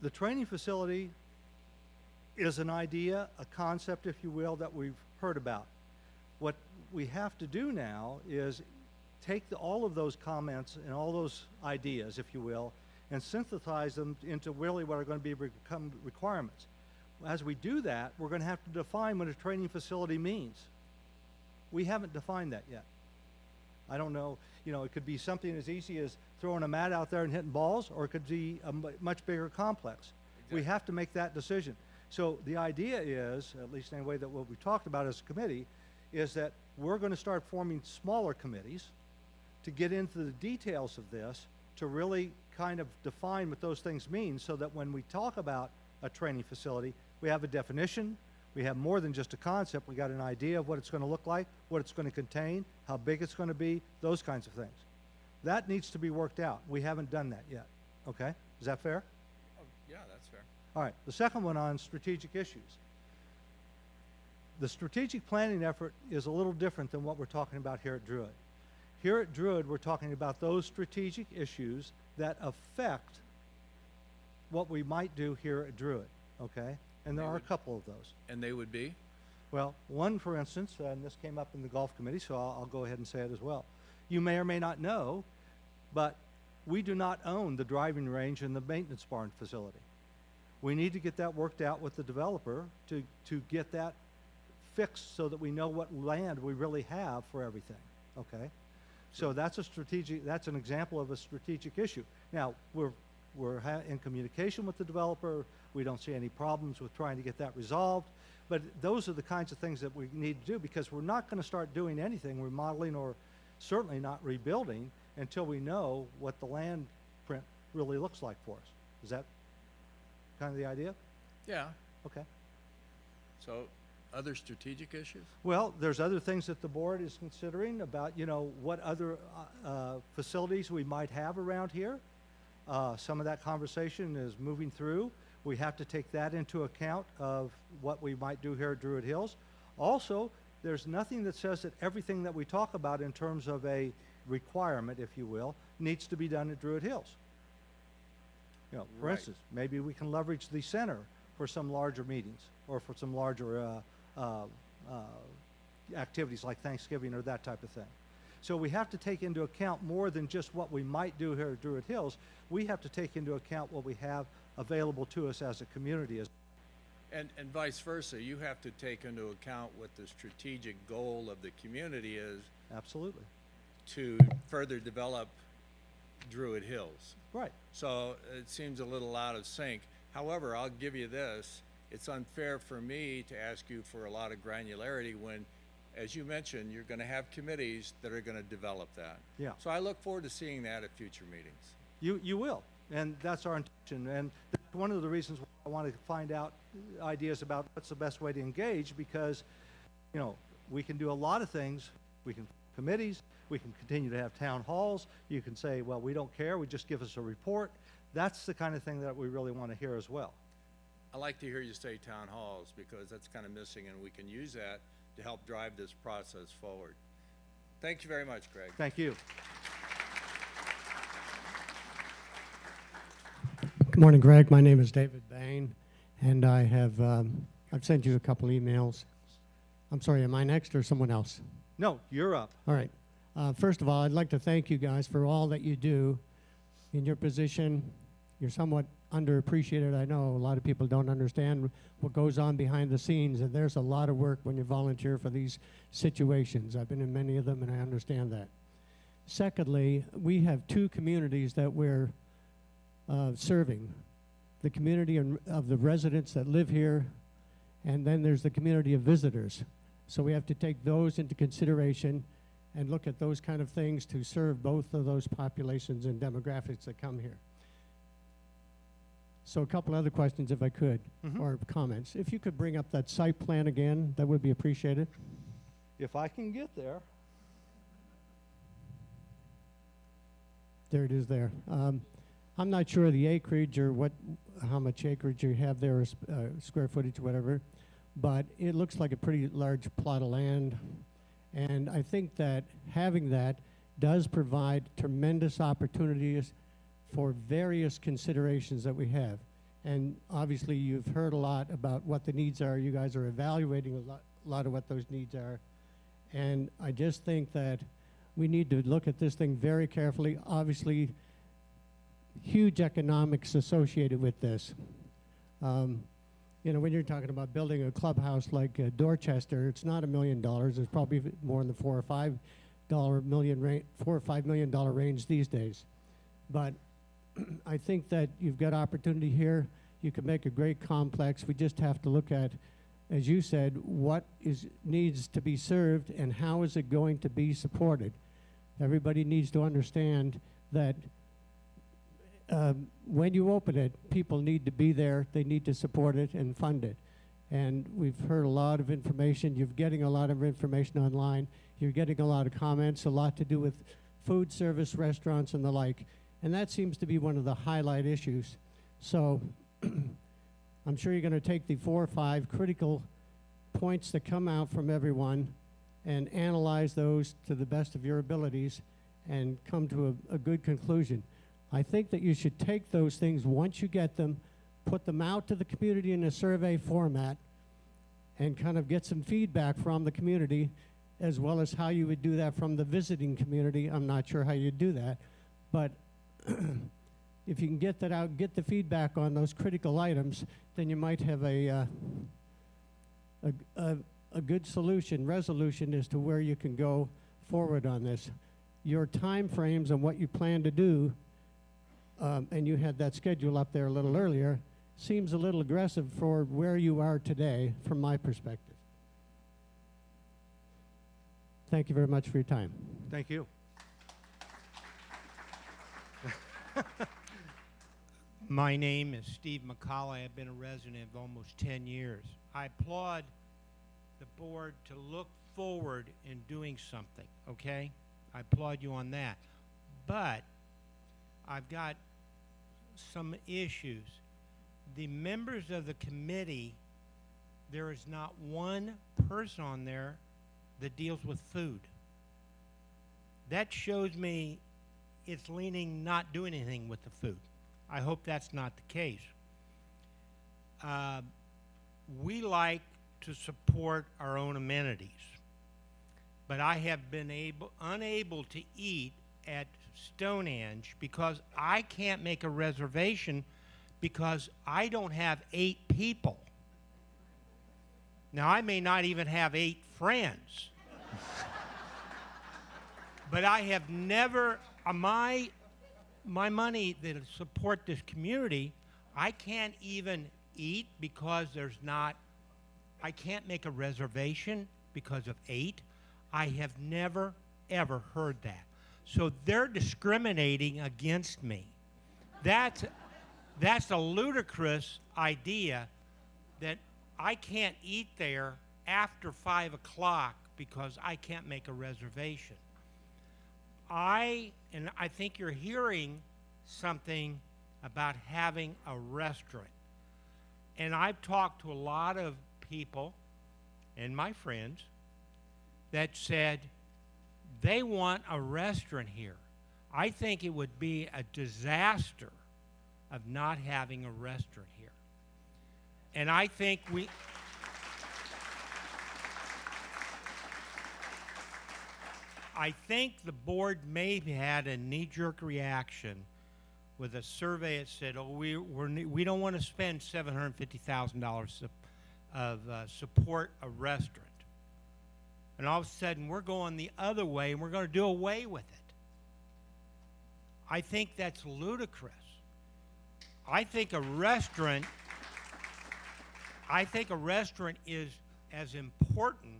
The training facility is an idea, a concept, if you will, that we've heard about. What we have to do now is take all of those comments and all those ideas, if you will, and synthesize them into really what are going to become requirements. As we do that, we're going to have to define what a training facility means. We haven't defined that yet. I don't know, it could be something as easy as throwing a mat out there and hitting balls, or it could be a much bigger complex. Exactly. We have to make that decision. So the idea is, at least anyway, that what we talked about as a committee, is that we're going to start forming smaller committees to get into the details of this, to really kind of define what those things mean, so that when we talk about a training facility, we have a definition. We have more than just a concept. We got an idea of what it's going to look like, what it's going to contain, how big it's going to be, those kinds of things. That needs to be worked out. We haven't done that yet. Okay? Is that fair? Oh, yeah, that's fair. All right. The second one on strategic issues. The strategic planning effort is a little different than what we're talking about here at Druid. Here at Druid, we're talking about those strategic issues that affect what we might do here at Druid. Okay? And there are a couple of those. And they would be? Well, one, for instance, and this came up in the golf committee, so I'll go ahead and say it as well. You may or may not know, but we do not own the driving range and the maintenance barn facility. We need to get that worked out with the developer to get that fixed so that we know what land we really have for everything, okay? So that's a strategic, that's an example of a strategic issue. Now, we're in communication with the developer. We don't see any problems with trying to get that resolved. But those are the kinds of things that we need to do, because we're not going to start doing anything, remodeling or certainly not rebuilding, until we know what the land print really looks like for us. Is that kind of the idea? Yeah. Okay. So, other strategic issues? Well, there's other things that the board is considering about, you know, what other facilities we might have around here. Some of that conversation is moving through. We have to take that into account of what we might do here at Druid Hills. Also, there's nothing that says that everything that we talk about in terms of a requirement, if you will, needs to be done at Druid Hills. You know, for Right. instance, maybe we can leverage the center for some larger meetings or for some larger activities like Thanksgiving or that type of thing. So we have to take into account more than just what we might do here at Druid Hills. We have to take into account what we have available to us as a community. And vice versa, you have to take into account what the strategic goal of the community is Absolutely. to further develop Druid Hills. Right. So it seems a little out of sync. However, I'll give you this. It's unfair for me to ask you for a lot of granularity when, as you mentioned, you're going to have committees that are going to develop that. Yeah. So I look forward to seeing that at future meetings. You will, and that's our intention. And that's one of the reasons why I wanted to find out ideas about what's the best way to engage, because, you know, we can do a lot of things. We can committees, we can continue to have town halls. You can say, well, we don't care, we just give us a report. That's the kind of thing that we really want to hear as well. I like to hear you say town halls because that's kind of missing, and we can use that to help drive this process forward. Thank you very much, Greg. Thank you. Good morning, Greg. My name is David Bain, and I have I've sent you a couple emails. I'm sorry, am I next or someone else? No, you're up. All right. First of all, I'd like to thank you guys for all that you do in your position. You're somewhat underappreciated. I know a lot of people don't understand what goes on behind the scenes, and there's a lot of work when you volunteer for these situations. I've been in many of them, and I understand that. Secondly, we have two communities that we're serving. The community of the residents that live here, and then there's the community of visitors. So we have to take those into consideration and look at those kind of things to serve both of those populations and demographics that come here. So a couple other questions, if I could, or comments. If you could bring up that site plan again, that would be appreciated. If I can get there. There it is there. I'm not sure of the acreage or how much acreage you have there, or square footage, whatever, but it looks like a pretty large plot of land. And I think that having that does provide tremendous opportunities for various considerations that we have. And obviously you've heard a lot about what the needs are. You guys are evaluating a lot of what those needs are. And I just think that we need to look at this thing very carefully. Obviously, huge economics associated with this. You know, when you're talking about building a clubhouse like Dorchester, it's not $1 million. It's probably more in the $4 or $5 million range these days. But I think that you've got opportunity here. You can make a great complex. We just have to look at, as you said, what needs to be served and how is it going to be supported. Everybody needs to understand that when you open it, people need to be there. They need to support it and fund it. And we've heard a lot of information. You're getting a lot of information online. You're getting a lot of comments, a lot to do with food service, restaurants, and the like. And that seems to be one of the highlight issues. So I'm sure you're going to take the 4 or 5 critical points that come out from everyone and analyze those to the best of your abilities and come to a good conclusion. I think that you should take those things once you get them, put them out to the community in a survey format, and kind of get some feedback from the community, as well as how you would do that from the visiting community. I'm not sure how you'd do that, but if you can get that out, get the feedback on those critical items, then you might have a good resolution as to where you can go forward on this. your time frames and what you plan to do, and you had that schedule up there a little earlier, seems a little aggressive for where you are today from my perspective. Thank you very much for your time. Thank you. My name is Steve McCauley. I've been a resident of almost 10 years. I applaud the board to look forward in doing something, okay? I applaud you on that. But I've got some issues. The members of the committee, there is not one person on there that deals with food. That shows me it's leaning not doing anything with the food. I hope that's not the case. We like to support our own amenities, but I have been unable to eat at Stonehenge because I can't make a reservation because I don't have 8 people. Now, I may not even have 8 friends, but I have never, my money that support this community, I can't even eat because there's not, I can't make a reservation because of 8. I have never, ever heard that. So they're discriminating against me. That's a ludicrous idea that I can't eat there after 5 o'clock because I can't make a reservation. I think you're hearing something about having a restaurant. And I've talked to a lot of people and my friends that said they want a restaurant here. I think it would be a disaster of not having a restaurant here. And I think I think the board may have had a knee-jerk reaction with a survey that said, oh, we don't want to spend $750,000 of support a restaurant. And all of a sudden, we're going the other way, and we're going to do away with it. I think that's ludicrous. I think a restaurant is as important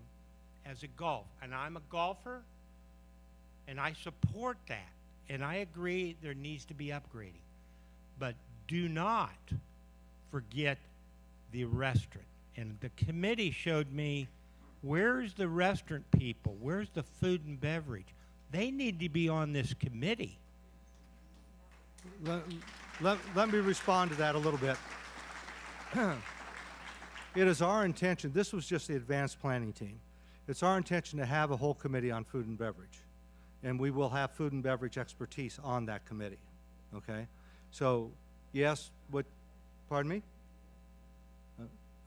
as a golf. And I'm a golfer, and I support that. And I agree there needs to be upgrading. But do not forget the restaurant. And the committee showed me, where's the restaurant people? Where's the food and beverage? They need to be on this committee. Let me respond to that a little bit. It is our intention, this was just the advanced planning team. It's our intention to have a whole committee on food and beverage. And we will have food and beverage expertise on that committee, okay? So, yes, pardon me?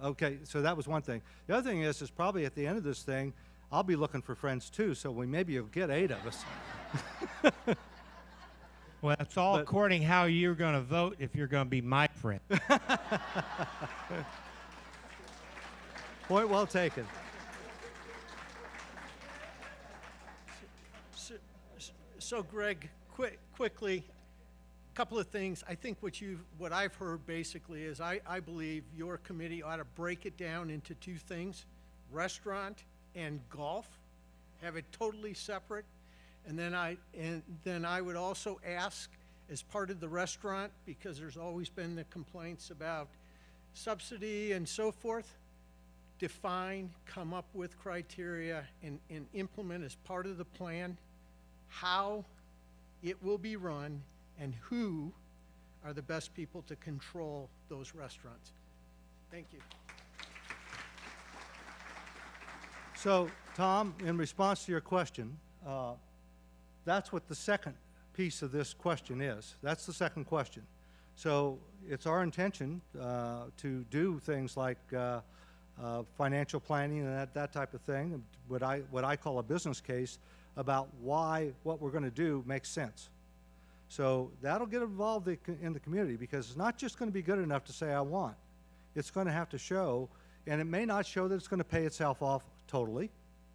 Okay, so that was one thing. The other thing is probably at the end of this thing, I'll be looking for friends too, so maybe you'll get 8 of us. Well, it's all according how you're going to vote if you're going to be my friend. Point well taken. So Greg, quickly, a couple of things. I think what I've heard basically is I believe your committee ought to break it down into 2 things, restaurant and golf, have it totally separate. And then I would also ask, as part of the restaurant, because there's always been the complaints about subsidy and so forth, define, come up with criteria, and implement as part of the plan how it will be run and who are the best people to control those restaurants. Thank you. So, Tom, in response to your question, that's what the second piece of this question is. That's the second question. So it's our intention to do things like financial planning and that type of thing, what I call a business case about why what we're going to do makes sense. So that'll get involved in the community, because it's not just going to be good enough to say I want. It's going to have to show, and it may not show that it's going to pay itself off totally.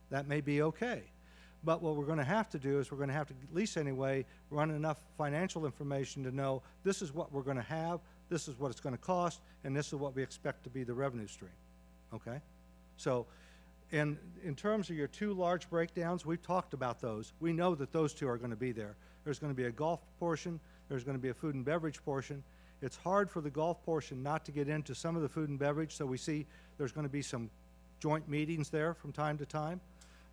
That may be okay. But what we're going to have to do is we're going to have to, at least anyway, run enough financial information to know this is what we're going to have, this is what it's going to cost, and this is what we expect to be the revenue stream. Okay? So, in terms of your two large breakdowns, we've talked about those. We know that those two are going to be there. There's going to be a golf portion, there's going to be a food and beverage portion. It's hard for the golf portion not to get into some of the food and beverage, so we see there's going to be some joint meetings there from time to time.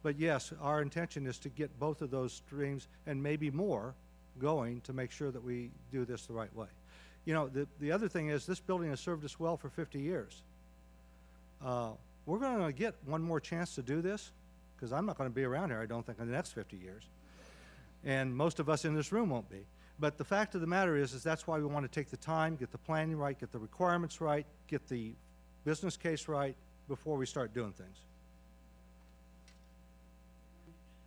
But yes, our intention is to get both of those streams and maybe more going to make sure that we do this the right way. You know, the other thing is this building has served us well for 50 years. We're going to get one more chance to do this because I'm not going to be around here, I don't think, in the next 50 years. And most of us in this room won't be. But the fact of the matter is that's why we want to take the time, get the planning right, get the requirements right, get the business case right before we start doing things.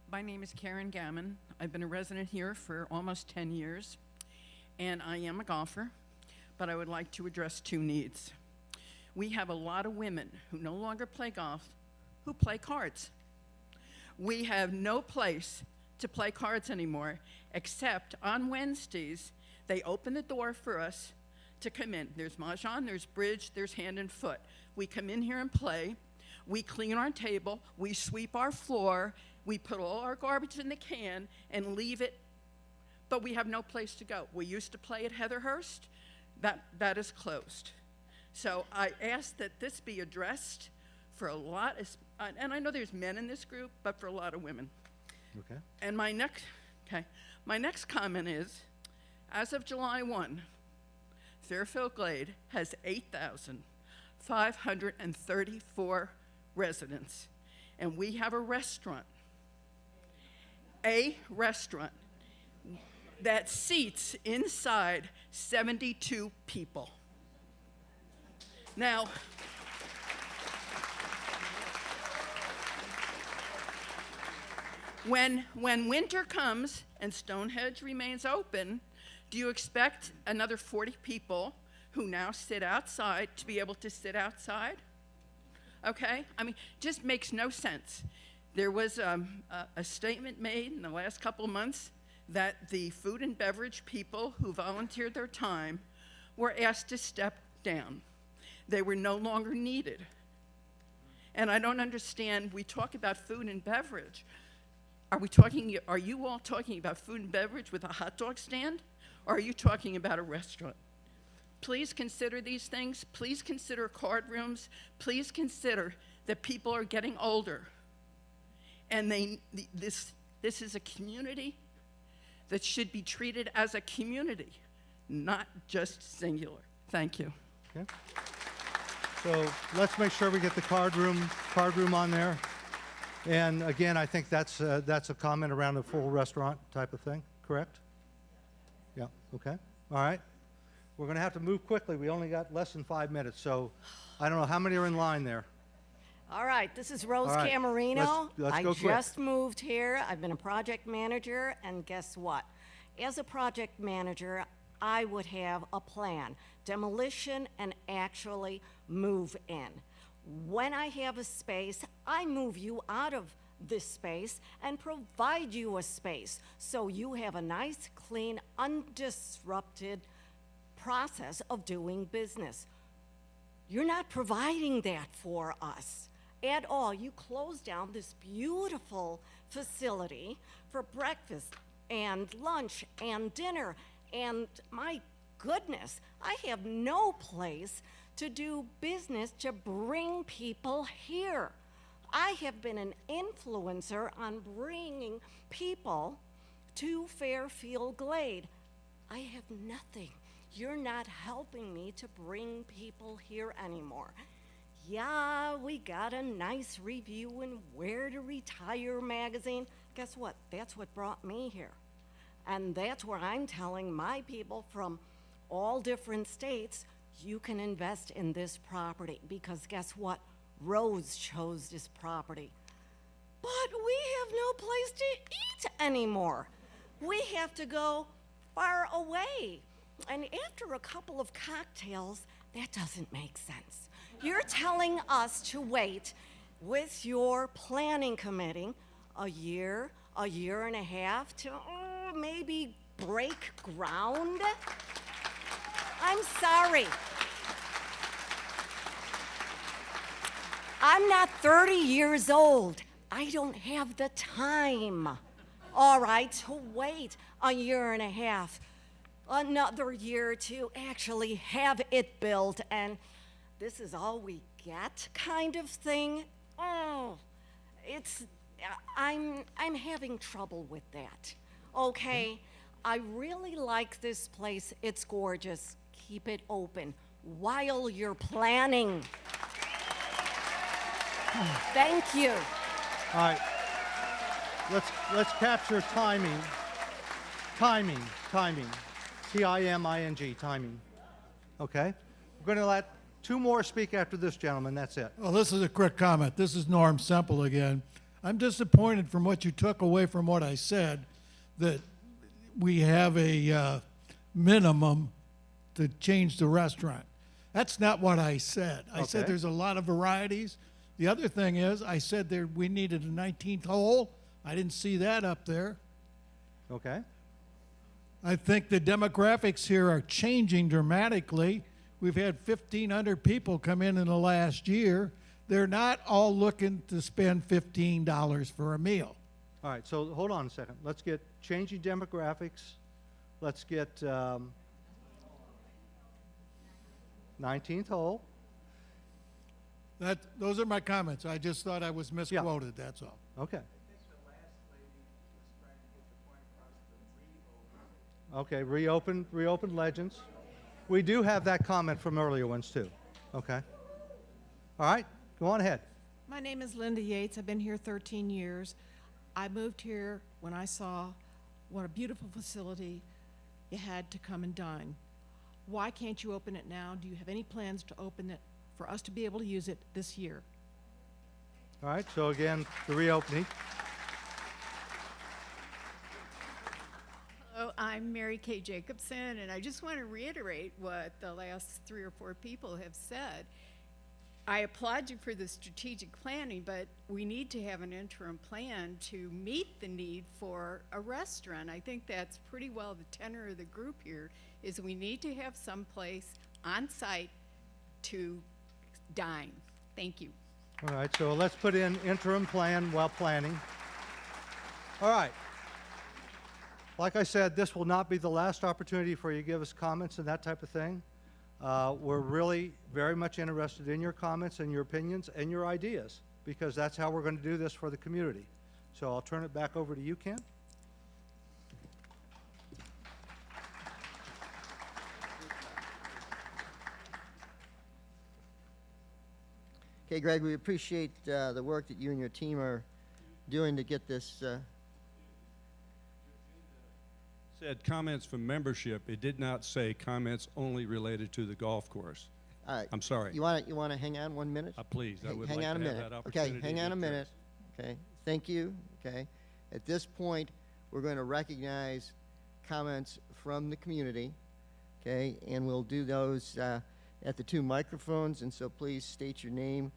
My name is Karen Gammon. I've been a resident here for almost 10 years, and I am a golfer, but I would like to address two needs. We have a lot of women who no longer play golf, who play cards. We have no place to play cards anymore, except on Wednesdays, they open the door for us to come in. There's mahjong, there's bridge, there's hand and foot. We come in here and play. We clean our table, we sweep our floor, we put all our garbage in the can and leave it, but we have no place to go. We used to play at Heatherhurst. That is closed. So I ask that this be addressed for a lot, and I know there's men in this group, but for a lot of women. Okay. And my next comment is, as of July 1, Fairfield Glade has 8,534 residents, and we have a restaurant that seats inside 72 people. Now, when winter comes and Stonehenge remains open, do you expect another 40 people who now sit outside to be able to sit outside? Okay? I mean, just makes no sense. There was a statement made in the last couple of months that the food and beverage people who volunteered their time were asked to step down. They were no longer needed. And I don't understand, we talk about food and beverage. Are you all talking about food and beverage with a hot dog stand? Or are you talking about a restaurant? Please consider these things. Please consider card rooms. Please consider that people are getting older. And this is a community that should be treated as a community, not just singular. Thank you. Okay. So let's make sure we get the card room on there. And again, I think that's a comment around a full restaurant type of thing, correct? Yeah, okay, all right. We're gonna have to move quickly. We only got less than 5 minutes, so I don't know, how many are in line there? All right, this is Rose All right, Camarino. let's I go quick. just moved here. I've been a project manager, and guess what? As a project manager, I would have a plan, demolition and actually move in. When I have a space, I move you out of this space and provide you a space so you have a nice, clean, undisrupted process of doing business. You're not providing that for us at all. You close down this beautiful facility for breakfast and lunch and dinner, and my goodness, I have no place to do business to bring people here. I have been an influencer on bringing people to Fairfield Glade. I have nothing. You're not helping me to bring people here anymore. Yeah, we got a nice review in Where to Retire magazine. Guess what? That's what brought me here. And that's where I'm telling my people from all different states, you can invest in this property, because guess what? Rose chose this property. But we have no place to eat anymore. We have to go far away. And after a couple of cocktails, that doesn't make sense. You're telling us to wait with your planning committee a year, a year and a half to maybe break ground? I'm sorry. I'm not 30 years old. I don't have the time, all right, to wait a year and a half, another year to actually have it built, and this is all we get kind of thing. Oh, I'm having trouble with that. Okay, I really like this place. It's gorgeous. Keep it open while you're planning. Thank you. All right. Let's capture timing. Timing. T-I-M-I-N-G, timing. Okay? We're going to let two more speak after this gentleman. That's it. Well, this is a quick comment. This is Norm Semple again. I'm disappointed from what you took away from what I said, that we have a minimum to change the restaurant. That's not what I said. I said Okay. there's a lot of varieties. The other thing is, I said there we needed a 19th hole. I didn't see that up there. Okay? I think the demographics here are changing dramatically. We've had 1,500 people come in the last year. They're not all looking to spend $15 for a meal. All right, so hold on a second. Let's get changing demographics. Let's get 19th hole. Those are my comments. I just thought I was misquoted, that's all. Okay. Okay, reopen Legends. We do have that comment from earlier ones too. Okay. All right, go on ahead. My name is Linda Yates. I've been here 13 years. I moved here when I saw what a beautiful facility you had to come and dine. Why can't you open it now? Do you have any plans to open it for us to be able to use it this year? All right, so again, the reopening. Hello, I'm Mary Kay Jacobson, and I just want to reiterate what the last 3 or 4 people have said. I applaud you for the strategic planning, but we need to have an interim plan to meet the need for a restaurant. I think that's pretty well the tenor of the group here, is we need to have some place on site to dine. Thank you. All right, so let's put in interim plan while planning. All right. Like I said, this will not be the last opportunity for you to give us comments and that type of thing. We're really very much interested in your comments and your opinions and your ideas, because that's how we're going to do this for the community. So I'll turn it back over to you, Ken. Okay, Greg, we appreciate the work that you and your team are doing to get this. Said comments from membership. It did not say comments only related to the golf course. All right. I'm sorry. You want to hang on 1 minute? Please, I would hang like on to a have minute. that opportunity. Okay, hang on to a minute. address. Okay, thank you. Okay, at this point, we're going to recognize comments from the community. Okay, and we'll do those at the 2 microphones. And so please state your name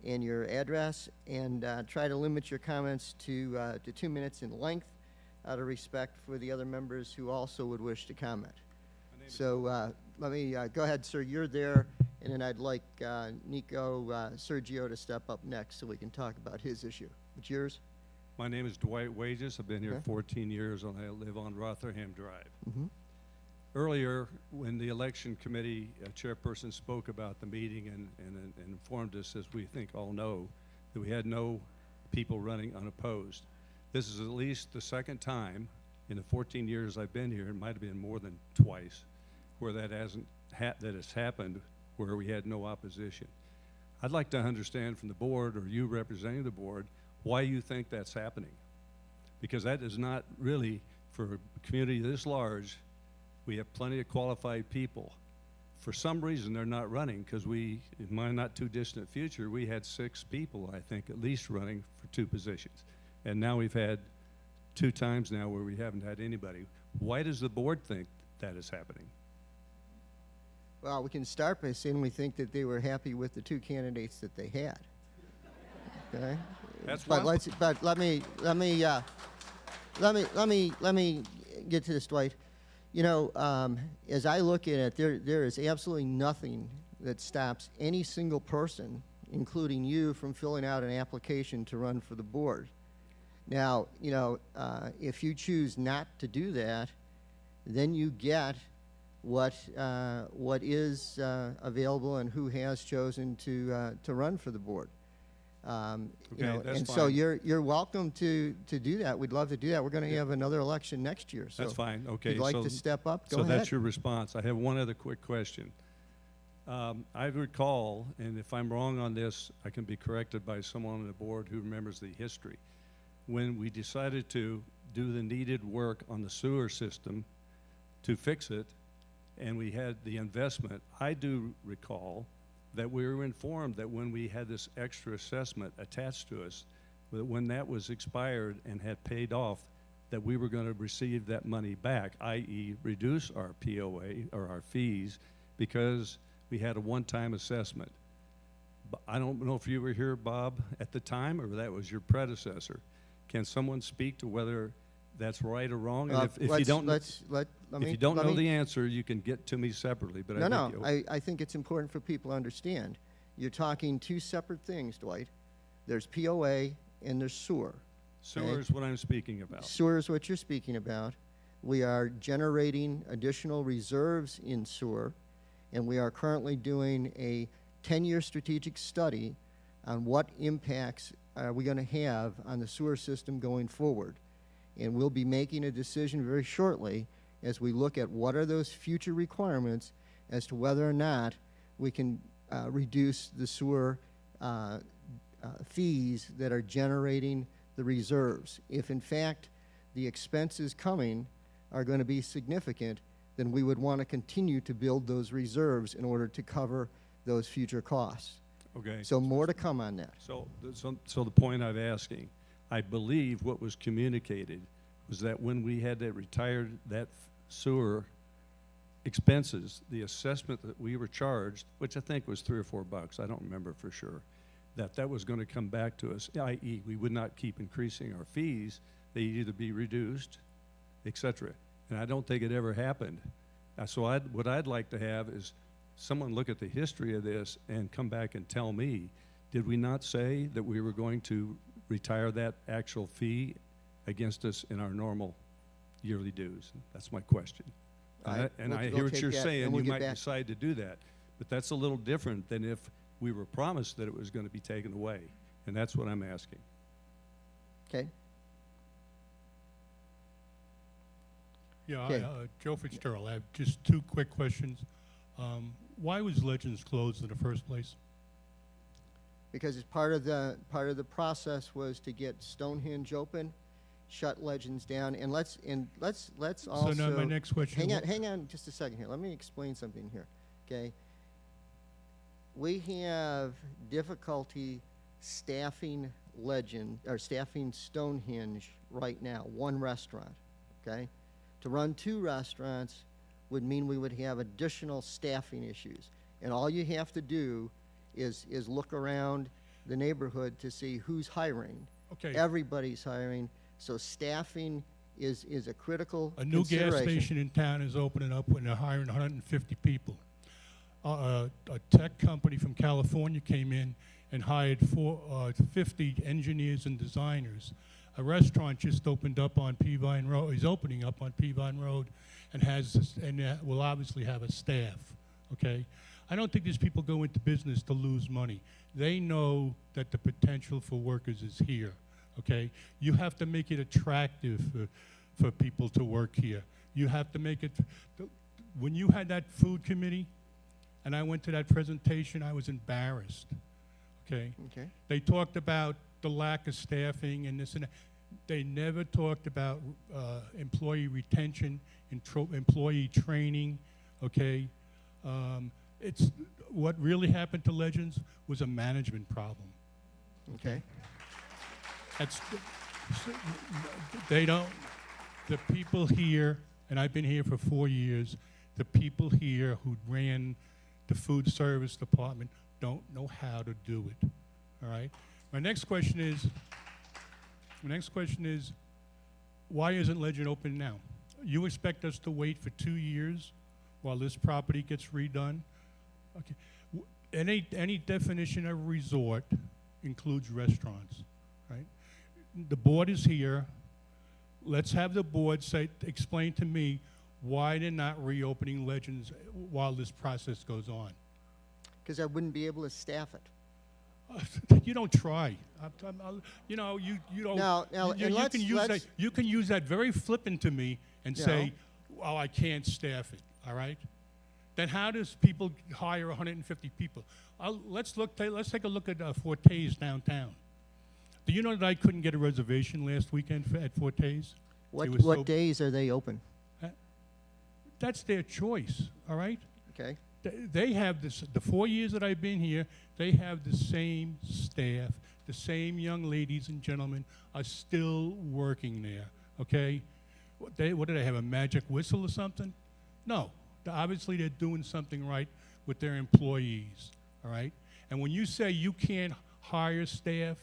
and your address, and try to limit your comments to 2 minutes in length, out of respect for the other members who also would wish to comment. So let me go ahead, sir. You're there, and then I'd like Nico Sergio to step up next so we can talk about his issue. It's yours. My name is Dwight Wages. I've been here Okay. 14 years, and I live on Rotherham Drive. Mm-hmm. Earlier, when the election committee chairperson spoke about the meeting and informed us, as we think all know, that we had no people running unopposed. This is at least the second time in the 14 years I've been here, it might have been more than twice, where that has happened, where we had no opposition. I'd like to understand from the board, or you representing the board, why you think that's happening. Because that is not really, for a community this large, we have plenty of qualified people. For some reason, they're not running, because we, in my not too distant future, we had 6 people, I think, at least running for 2 positions. And now we've had 2 times now where we haven't had anybody. Why does the board think that is happening? Well, we can start by saying we think that they were happy with the 2 candidates that they had. Okay. That's But one. let me let me get to this, Dwight. You know, as I look at it, there is absolutely nothing that stops any single person, including you, from filling out an application to run for the board. Now, you know, if you choose not to do that, then you get what is available and who has chosen to run for the board. You know, that's and fine. so you're welcome to do that. We'd love to do that. We're going to have another election next year. So That's fine, if okay. you'd like so- to step up, go So ahead. that's your response. I have one other quick question. I recall, and if I'm wrong on this, I can be corrected by someone on the board who remembers the history. When we decided to do the needed work on the sewer system to fix it, and we had the investment, I do recall that we were informed that when we had this extra assessment attached to us, that when that was expired and had paid off, that we were going to receive that money back, i.e. reduce our POA or our fees, because we had a one-time assessment. I don't know if you were here, Bob, at the time, or that was your predecessor. Can someone speak to whether that's right or wrong? And if you don't, if you don't know the answer, you can get to me separately. But I think it's important for people to understand. You're talking two separate things, Dwight. There's POA and there's sewer. Sewer is what I'm speaking about. Sewer is what you're speaking about. We are generating additional reserves in sewer, and we are currently doing a 10-year strategic study on what impacts are we going to have on the sewer system going forward. And we'll be making a decision very shortly as we look at what are those future requirements as to whether or not we can reduce the sewer fees that are generating the reserves. If in fact the expenses coming are going to be significant, then we would want to continue to build those reserves in order to cover those future costs. Okay. So more to come on that. So the point I'm asking, I believe what was communicated was that when we had that retired that sewer expenses, the assessment that we were charged, which I think was $3 or $4, I don't remember for sure, that was going to come back to us, i.e. we would not keep increasing our fees, they'd either be reduced, etc. And I don't think it ever happened. So what I'd like to have is someone look at the history of this and come back and tell me, did we not say that we were going to retire that actual fee against us in our normal yearly dues? That's my question. I hear what you're saying, you might decide to do that. But that's a little different than if we were promised that it was going to be taken away. And that's what I'm asking. Okay. Yeah, Okay. Joe Fitzgerald, I have just two quick questions. Why was Legends closed in the first place? Because it's part of the process was to get Stonehenge open, shut Legends down, and let's also. So now my next question. Hang on just a second here. Let me explain something here. Okay. We have difficulty staffing staffing Stonehenge right now. One restaurant. Okay. To run two restaurants would mean we would have additional staffing issues. And all you have to do is look around the neighborhood to see who's hiring. Okay. Everybody's hiring, so staffing is a critical A new gas consideration. station in town is opening up and they're hiring 150 people. A tech company from California came in and hired 50 engineers and designers. A restaurant just opened up on Peavine Road, is opening up on Peavine Road, and will obviously have a staff, okay? I don't think these people go into business to lose money. They know that the potential for workers is here, okay? You have to make it attractive for people to work here. You have to make it, when you had that food committee, and I went to that presentation, I was embarrassed, okay? Okay. They talked about the lack of staffing and this and that. They never talked about employee retention, employee training, okay? It's what really happened to Legends was a management problem. Okay. They don't, the people here, and I've been here for 4 years, the people here who ran the food service department don't know how to do it, all right? My next question is, why isn't Legend open now? You expect us to wait for 2 years while this property gets redone? Okay. Any definition of resort includes restaurants, right? The board is here. Let's have the board explain to me why they're not reopening Legends while this process goes on. Because I wouldn't be able to staff it. You don't try. You know, you don't. Now, You can use that very flippant to me and say, "Well, I can't staff it." All right. Then how does people hire 150 people? Let's take a look at Forte's downtown. Do you know that I couldn't get a reservation last weekend at Forte's? What days are they open? That's their choice. All right. Okay. They have this, the 4 years that I've been here, they have the same staff, the same young ladies and gentlemen are still working there, okay? What do they have, a magic whistle or something? No, obviously they're doing something right with their employees, all right? And when you say you can't hire staff,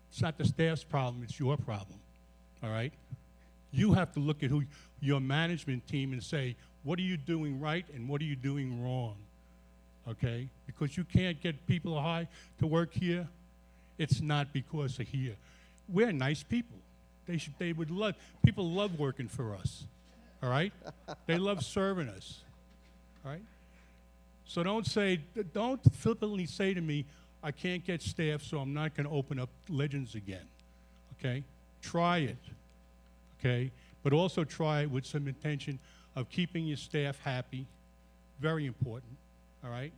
it's not the staff's problem, it's your problem, all right? You have to look at your management team and say, what are you doing right and what are you doing wrong, okay? Because you can't get people to work here, it's not because of here. We're nice people. People love working for us, all right? They love serving us, all right? So don't flippantly say to me, I can't get staff, so I'm not gonna open up Legends again, okay? Try it, okay? But also try it with some intention of keeping your staff happy, very important, all right?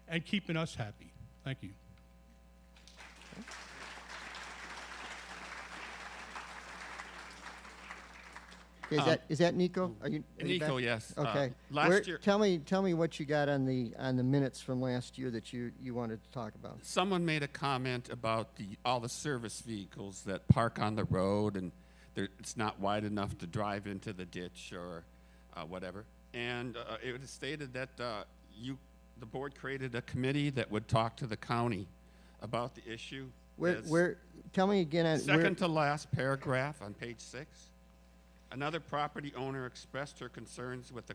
And keeping us happy. Thank you. Is that Nico? Are you Nico, back? yes. Okay. Last year, tell me what you got on the minutes from last year that you wanted to talk about. someone made a comment about all the service vehicles that park on the road and it's not wide enough to drive into the ditch or whatever. And it was stated that the board created a committee that would talk to the county about the issue. Tell me again. Second to last paragraph on page 6. Another property owner expressed her concerns with the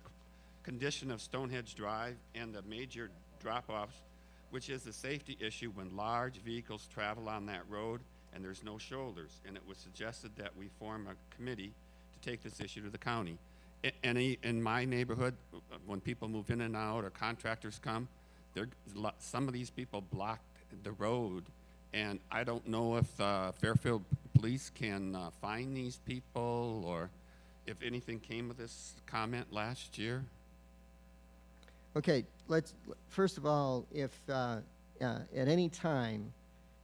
condition of Stonehenge Drive and the major drop-offs, which is a safety issue when large vehicles travel on that road and there's no shoulders. And it was suggested that we form a committee to take this issue to the county. In my neighborhood, when people move in and out or contractors come, some of these people block the road. And I don't know if Fairfield Police can find these people or if anything came of this comment last year. Okay, first of all, if at any time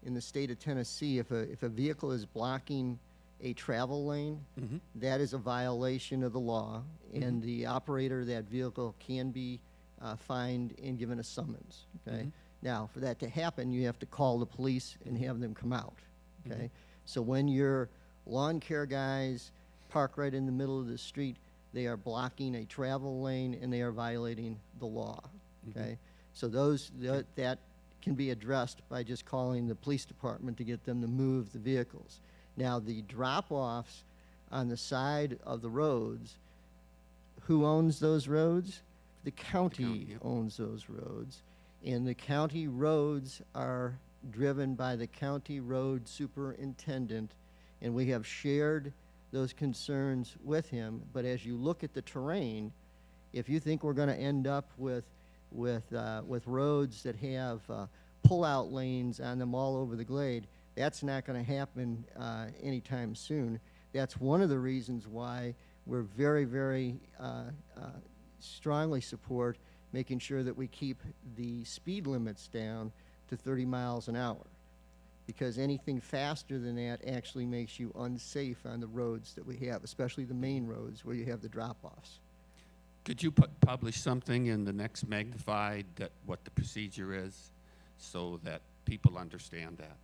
in the state of Tennessee, if a vehicle is blocking a travel lane, that is a violation of the law, and the operator of that vehicle can be fined and given a summons, okay? Now, for that to happen, you have to call the police and have them come out, okay? So when your lawn care guys park right in the middle of the street, they are blocking a travel lane and they are violating the law, okay? So that can be addressed by just calling the police department to get them to move the vehicles. Now, the drop-offs on the side of the roads, who owns those roads? The county owns those roads. And the county roads are driven by the county road superintendent, and we have shared those concerns with him. But as you look at the terrain, if you think we're going to end up with roads that have pull-out lanes on them all over the Glade, that's not going to happen anytime soon. That's one of the reasons why we're very, very strongly support making sure that we keep the speed limits down to 30 miles an hour, because anything faster than that actually makes you unsafe on the roads that we have, especially the main roads where you have the drop-offs. Could you publish something in the next magnified that what the procedure is so that people understand that?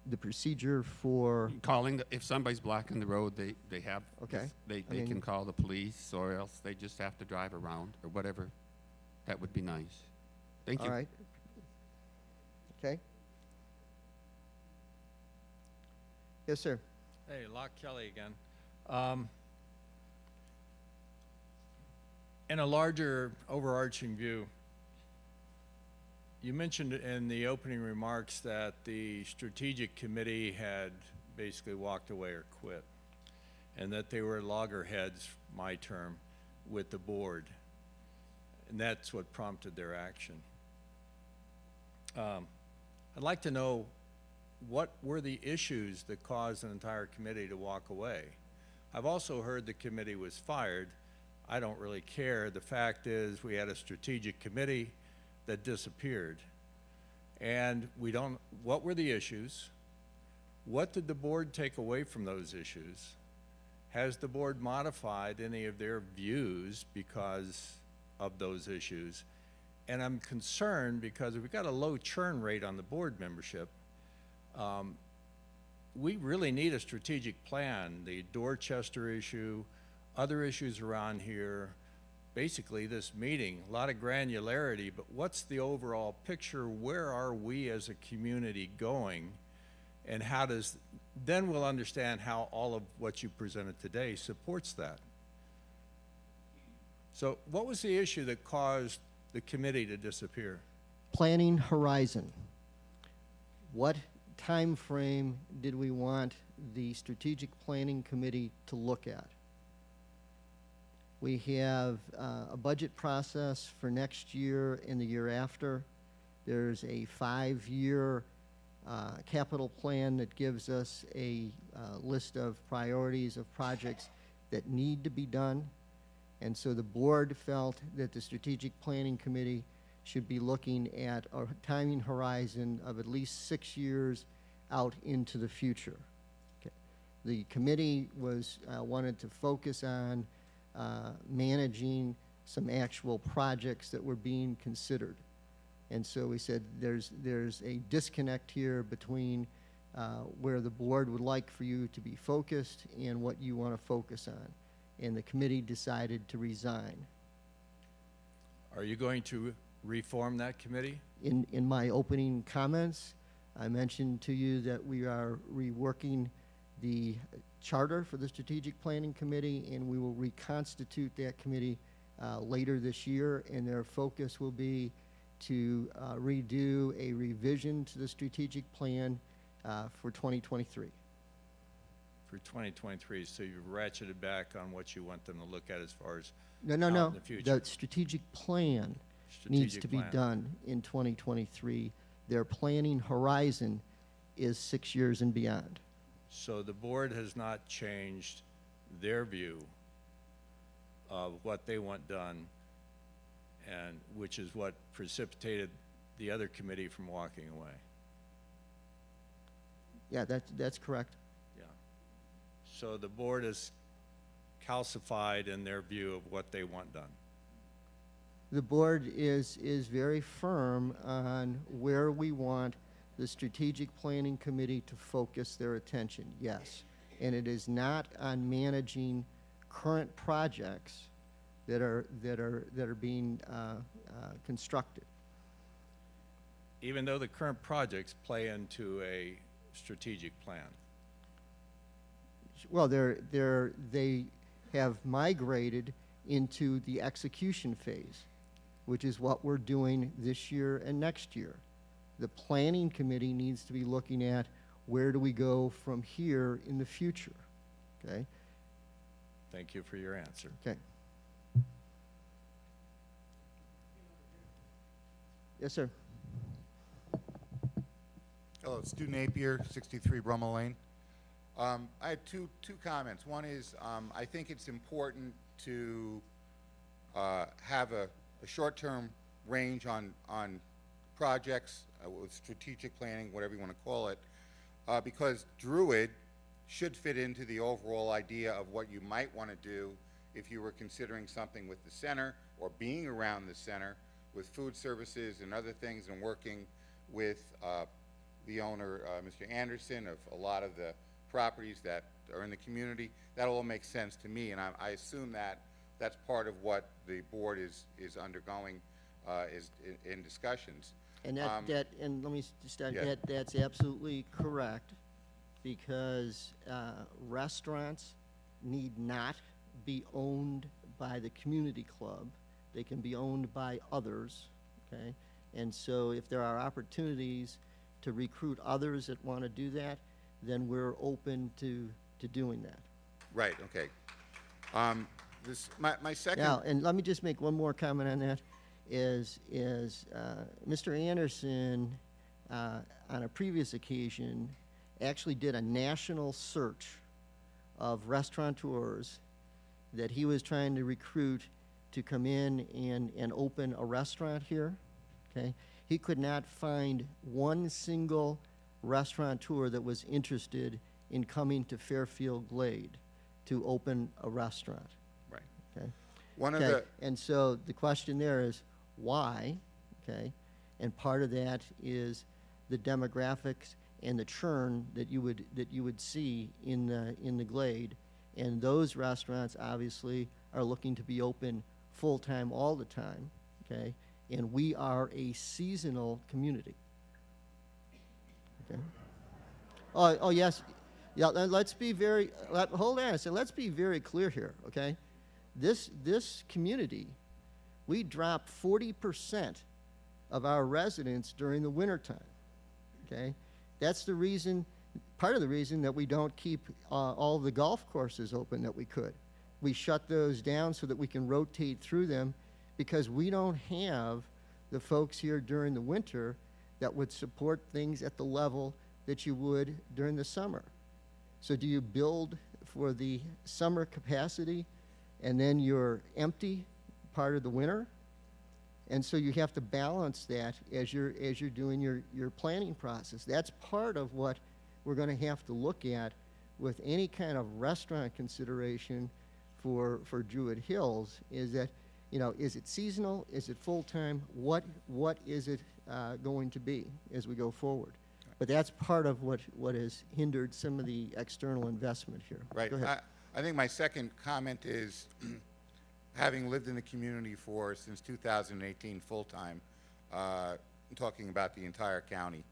The procedure for calling, if somebody's blocking the road, they have, okay. They can call the police, or else they just have to drive around or whatever. That would be nice. Thank you. All right. Okay. Yes, sir. Hey, Locke Kelly again. In a larger overarching view, you mentioned in the opening remarks that the strategic committee had basically walked away or quit, and that they were loggerheads, my term, with the board. And that's what prompted their action. I'd like to know what were the issues that caused an entire committee to walk away. I've also heard the committee was fired. I don't really care. The fact is we had a strategic committee that disappeared. And what were the issues? What did the board take away from those issues? Has the board modified any of their views because of those issues? And I'm concerned because we've got a low churn rate on the board membership. We really need a strategic plan. The Dorchester issue, other issues around here, basically this meeting, a lot of granularity, but what's the overall picture? Where are we as a community going? And then we'll understand how all of what you presented today supports that. So what was the issue that caused the committee to disappear? Planning horizon. What time frame did we want the strategic planning committee to look at? We have a budget process for next year and the year after. There's a 5-year capital plan that gives us a list of priorities of projects that need to be done. And so the board felt that the strategic planning committee should be looking at a timing horizon of at least 6 years out into the future. Okay. The committee wanted to focus on managing some actual projects that were being considered. And so we said there's a disconnect here between where the board would like for you to be focused and what you want to focus on. And the committee decided to resign. Are you going to reform that committee? In my opening comments, I mentioned to you that we are reworking the charter for the Strategic Planning Committee, and we will reconstitute that committee later this year, and their focus will be to redo a revision to the strategic plan for 2023. For 2023, so you've ratcheted back on what you want them to look at as far as No. in the future. The strategic plan needs to be done in 2023. Their planning horizon is 6 years and beyond. So the board has not changed their view of what they want done, and which is what precipitated the other committee from walking away. Yeah, that's correct. Yeah. So the board is calcified in their view of what they want done. The board is very firm on where we want the Strategic Planning Committee to focus their attention, yes. And it is not on managing current projects that are being constructed. Even though the current projects play into a strategic plan. Well, they have migrated into the execution phase, which is what we're doing this year and next year. The planning committee needs to be looking at where do we go from here in the future, okay? Thank you for your answer. Okay. Yes, sir. Hello, Stu Napier, 63 Brummel Lane. I had two comments. One is I think it's important to have a short-term range on projects with strategic planning, whatever you want to call it, because Druid should fit into the overall idea of what you might want to do if you were considering something with the center or being around the center with food services and other things, and working with the owner, Mr. Anderson, of a lot of the properties that are in the community. That all makes sense to me, and I assume that that's part of what the board is undergoing in discussions. And and let me just add, Yeah. that's absolutely correct, because restaurants need not be owned by the community club. They can be owned by others, okay? And so if there are opportunities to recruit others that want to do that, then we're open to doing that. Right, okay. My second. Now, and let me just make one more comment on that, is Mr. Anderson, on a previous occasion, actually did a national search of restaurateurs that he was trying to recruit to come in and open a restaurant here, okay? He could not find one single restaurateur that was interested in coming to Fairfield Glade to open a restaurant. Right. Okay. One of Okay, the. and so the question there is why, okay? And part of that is the demographics and the churn that you would see in the Glade, and those restaurants obviously are looking to be open full-time all the time, okay? And we are a seasonal community. Okay. Oh yes, yeah. Let's be very. Hold on. So let's be very clear here, okay? This community, we drop 40% of our residents during the wintertime. Okay, that's the reason. Part of the reason that we don't keep all the golf courses open that we could. We shut those down so that we can rotate through them, because we don't have the folks here during the winter that would support things at the level that you would during the summer. So do you build for the summer capacity and then you're empty part of the winter? And so you have to balance that as you're doing your planning process. That's part of what we're going to have to look at with any kind of restaurant consideration for Druid Hills, is that, you know, is it seasonal? Is it full-time? What is it going to be as we go forward? But that's part of what has hindered some of the external investment here. Right. Go ahead. I think my second comment is, having lived in the community since 2018 full-time, talking about the entire county,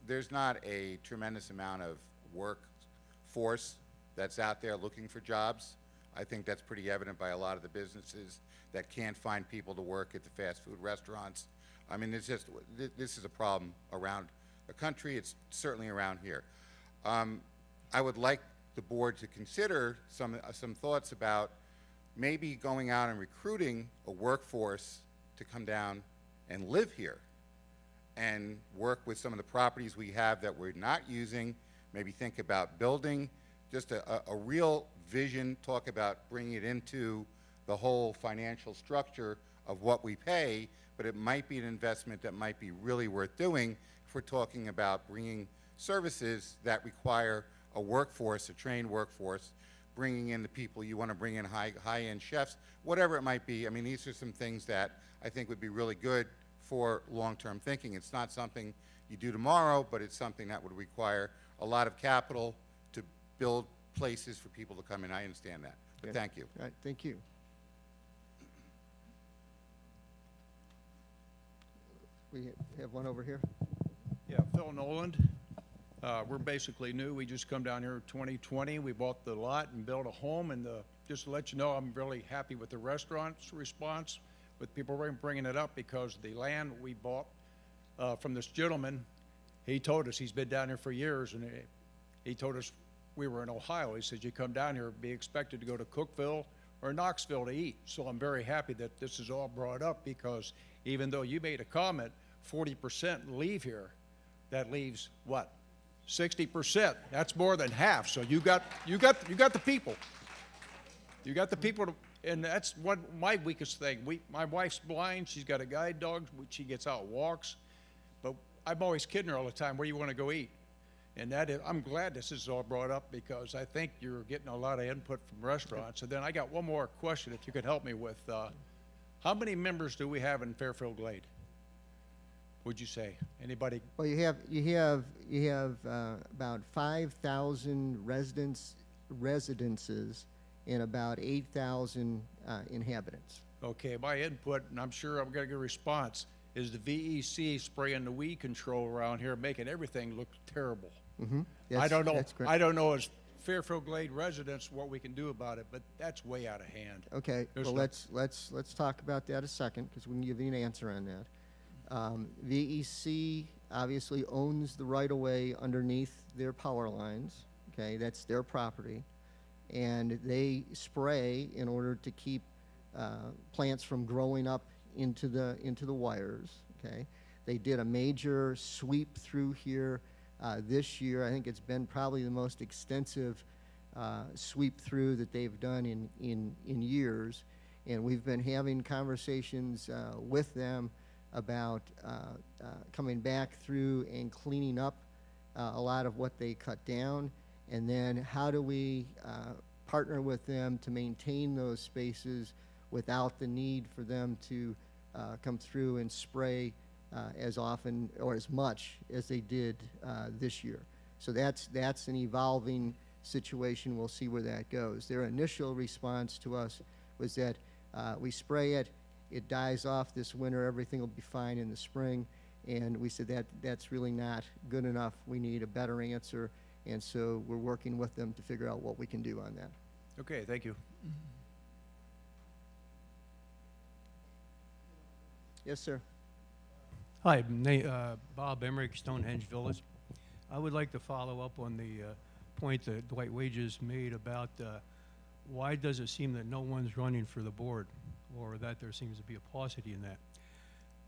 there's not a tremendous amount of workforce that's out there looking for jobs. I think that's pretty evident by a lot of the businesses that can't find people to work at the fast food restaurants. I mean, it's just, this is a problem around the country. It's certainly around here. I would like the board to consider some thoughts about maybe going out and recruiting a workforce to come down and live here and work with some of the properties we have that we're not using. Maybe think about building just a real vision, talk about bringing it into the whole financial structure of what we pay, but it might be an investment that might be really worth doing if we're talking about bringing services that require a workforce, a trained workforce, bringing in the people you want to bring in, high-end chefs, whatever it might be. I mean, these are some things that I think would be really good for long-term thinking. It's not something you do tomorrow, but it's something that would require a lot of capital to build places for people to come in. I understand that, but Okay. thank you. All right, thank you. We have one over here. Yeah, Phil Noland. We're basically new. We just come down here in 2020. We bought the lot and built a home, and just to let you know, I'm really happy with the restaurant's response, with people bringing it up, because the land we bought from this gentleman, he told us, he's been down here for years, and he told us we were in Ohio. He said, you come down here, be expected to go to Cookeville or Knoxville to eat. So I'm very happy that this is all brought up, because even though you made a comment, 40% leave here, that leaves what? 60%. That's more than half. So you got the people. You got the people to, and that's what my weakest thing. My wife's blind. She's got a guide dog. She gets out, walks. But I'm always kidding her all the time, where do you want to go eat? And that is, I'm glad this is all brought up, because I think you're getting a lot of input from restaurants. And then I got one more question, if you could help me with. How many members do we have in Fairfield Glade? Would you say? Anybody? Well, you have about 5,000 residences and about 8,000 inhabitants. Okay, my input, and I'm sure I'm going to get a response, is the VEC spraying the weed control around here, making everything look terrible. Mm-hmm. I don't know. That's correct. I don't know as Fairfield Glade residents what we can do about it, but that's way out of hand. Okay, There's well, no- let's talk about that a second, because we can give you an answer on that. VEC obviously owns the right-of-way underneath their power lines, okay, that's their property. And they spray in order to keep plants from growing up into the wires, okay? They did a major sweep through here this year. I think it's been probably the most extensive sweep through that they've done in years. And we've been having conversations with them about coming back through and cleaning up a lot of what they cut down. And then how do we partner with them to maintain those spaces without the need for them to come through and spray as often or as much as they did this year. So that's an evolving situation. We'll see where that goes. Their initial response to us was that we spray it, it dies off this winter, everything will be fine in the spring. And we said that's really not good enough. We need a better answer. And so we're working with them to figure out what we can do on that. Okay, thank you. Yes, sir. Hi, Bob Emmerich, Stonehenge Village. I would like to follow up on the point that Dwight Wages made about why does it seem that no one's running for the board, or that there seems to be a paucity in that.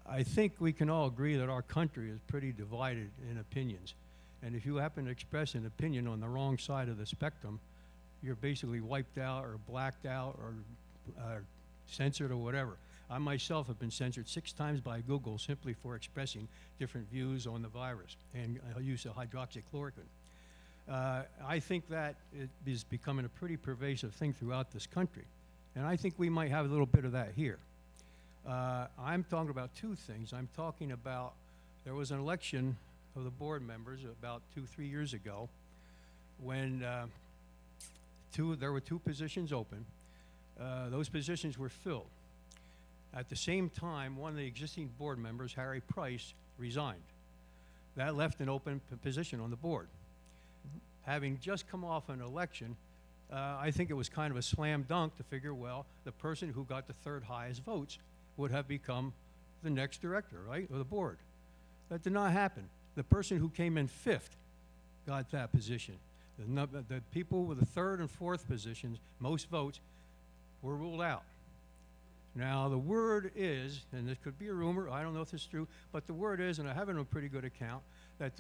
I think we can all agree that our country is pretty divided in opinions. And if you happen to express an opinion on the wrong side of the spectrum, you're basically wiped out or blacked out or censored or whatever. I myself have been censored 6 times by Google simply for expressing different views on the virus and use of hydroxychloroquine. I think that it is becoming a pretty pervasive thing throughout this country. And I think we might have a little bit of that here. I'm talking about 2 things. I'm talking about there was an election of the board members about 2-3 years ago when there were 2 positions open. Those positions were filled. At the same time, one of the existing board members, Harry Price, resigned. That left an open position on the board. Having just come off an election, I think it was kind of a slam dunk to figure, well, the person who got the 3rd highest votes would have become the next director, right, of the board. That did not happen. The person who came in 5th got that position. The people with the 3rd and 4th positions, most votes, were ruled out. Now, the word is, and this could be a rumor, I don't know if it's true, but the word is, and I have it on a pretty good account, that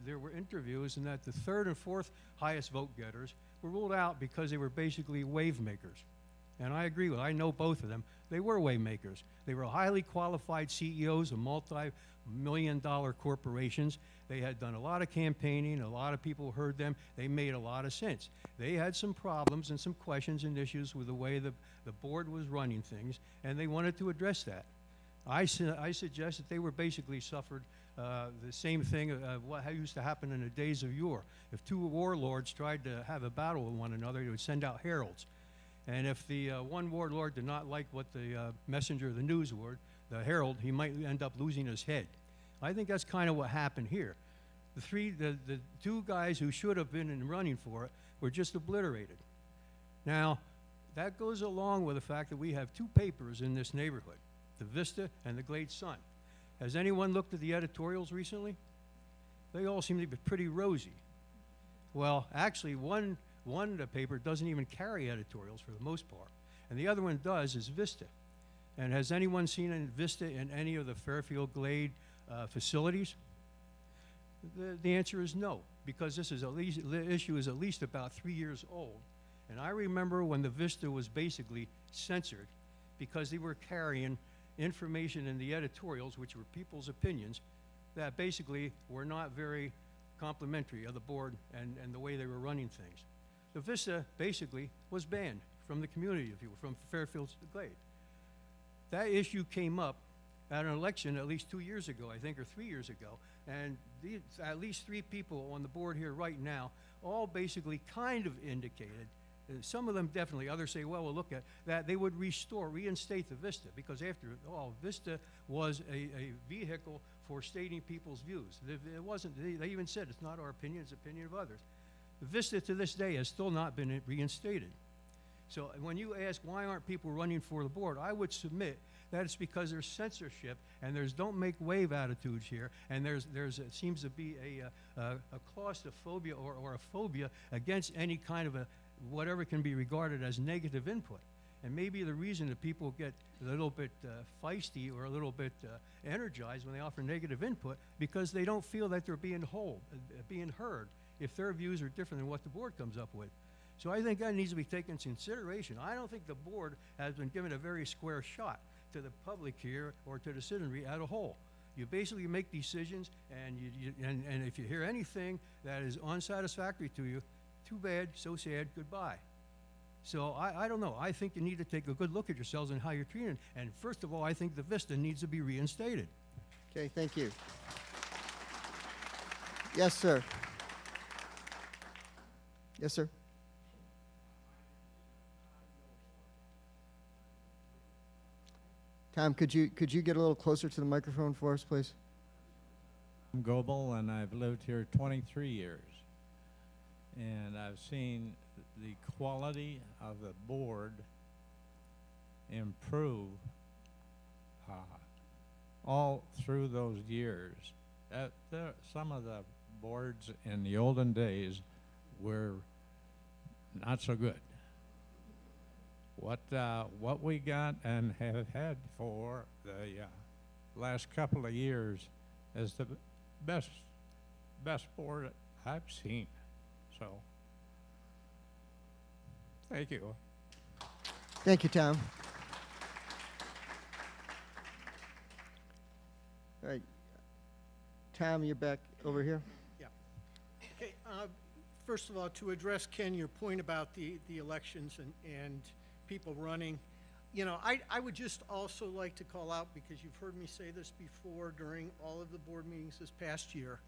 there were interviews and that the 3rd and 4th highest vote getters were ruled out because they were basically wave makers. And I agree with, I know both of them. They were wave makers. They were highly qualified CEOs of multi-million-dollar corporations. They had done a lot of campaigning, a lot of people heard them. They made a lot of sense. They had some problems and some questions and issues with the way the board was running things, and they wanted to address that. I suggest that they were basically suffered the same thing of what used to happen in the days of yore. If 2 warlords tried to have a battle with one another, they would send out heralds. And if the one warlord did not like what the messenger of the news were, the herald, he might end up losing his head. I think that's kind of what happened here. The 2 guys who should have been in running for it were just obliterated. Now, that goes along with the fact that we have 2 papers in this neighborhood, the Vista and the Glade Sun. Has anyone looked at the editorials recently? They all seem to be pretty rosy. Well, actually, one of the paper doesn't even carry editorials for the most part, and the other one does is Vista. And has anyone seen Vista in any of the Fairfield Glade facilities? The answer is no, because this is the issue is at least about 3 years old. And I remember when the Vista was basically censored because they were carrying information in the editorials, which were people's opinions, that basically were not very complimentary of the board and the way they were running things. The Vista basically was banned from the community, if you will, from Fairfield to Glade. That issue came up at an election at least 2 years ago, I think, or 3 years ago, and at least 3 people on the board here right now all basically kind of indicated, some of them definitely, others say, well, we'll look at that, they would reinstate the Vista, because after all, Vista was a vehicle for stating people's views. It wasn't, they even said it's not our opinion, it's the opinion of others. Vista to this day has still not been reinstated. So when you ask why aren't people running for the board, I would submit that it's because there's censorship and there's don't make wave attitudes here, and it seems to be a claustrophobia or a phobia against any kind of whatever can be regarded as negative input. And maybe the reason that people get a little bit feisty or a little bit energized when they offer negative input, because they don't feel that they're being heard if their views are different than what the board comes up with. So I think that needs to be taken into consideration. I don't think the board has been given a very square shot to the public here or to the citizenry as a whole. You basically make decisions, and if you hear anything that is unsatisfactory to you, too bad, so sad, goodbye. So I don't know. I think you need to take a good look at yourselves and how you're treated. And first of all, I think the Vista needs to be reinstated. Okay, thank you. Yes, sir. Yes, sir. Tom, could you get a little closer to the microphone for us, please? I'm Goebel, and I've lived here 23 years. And I've seen the quality of the board improve all through those years. Some of the boards in the olden days were not so good. What we got and have had for the last couple of years is the best board I've seen. So, thank you. Thank you, Tom. All right. Tom, you're back over here. Yeah. Okay, first of all, to address, Ken, your point about the elections and people running, you know, I would just also like to call out, because you've heard me say this before during all of the board meetings this past year,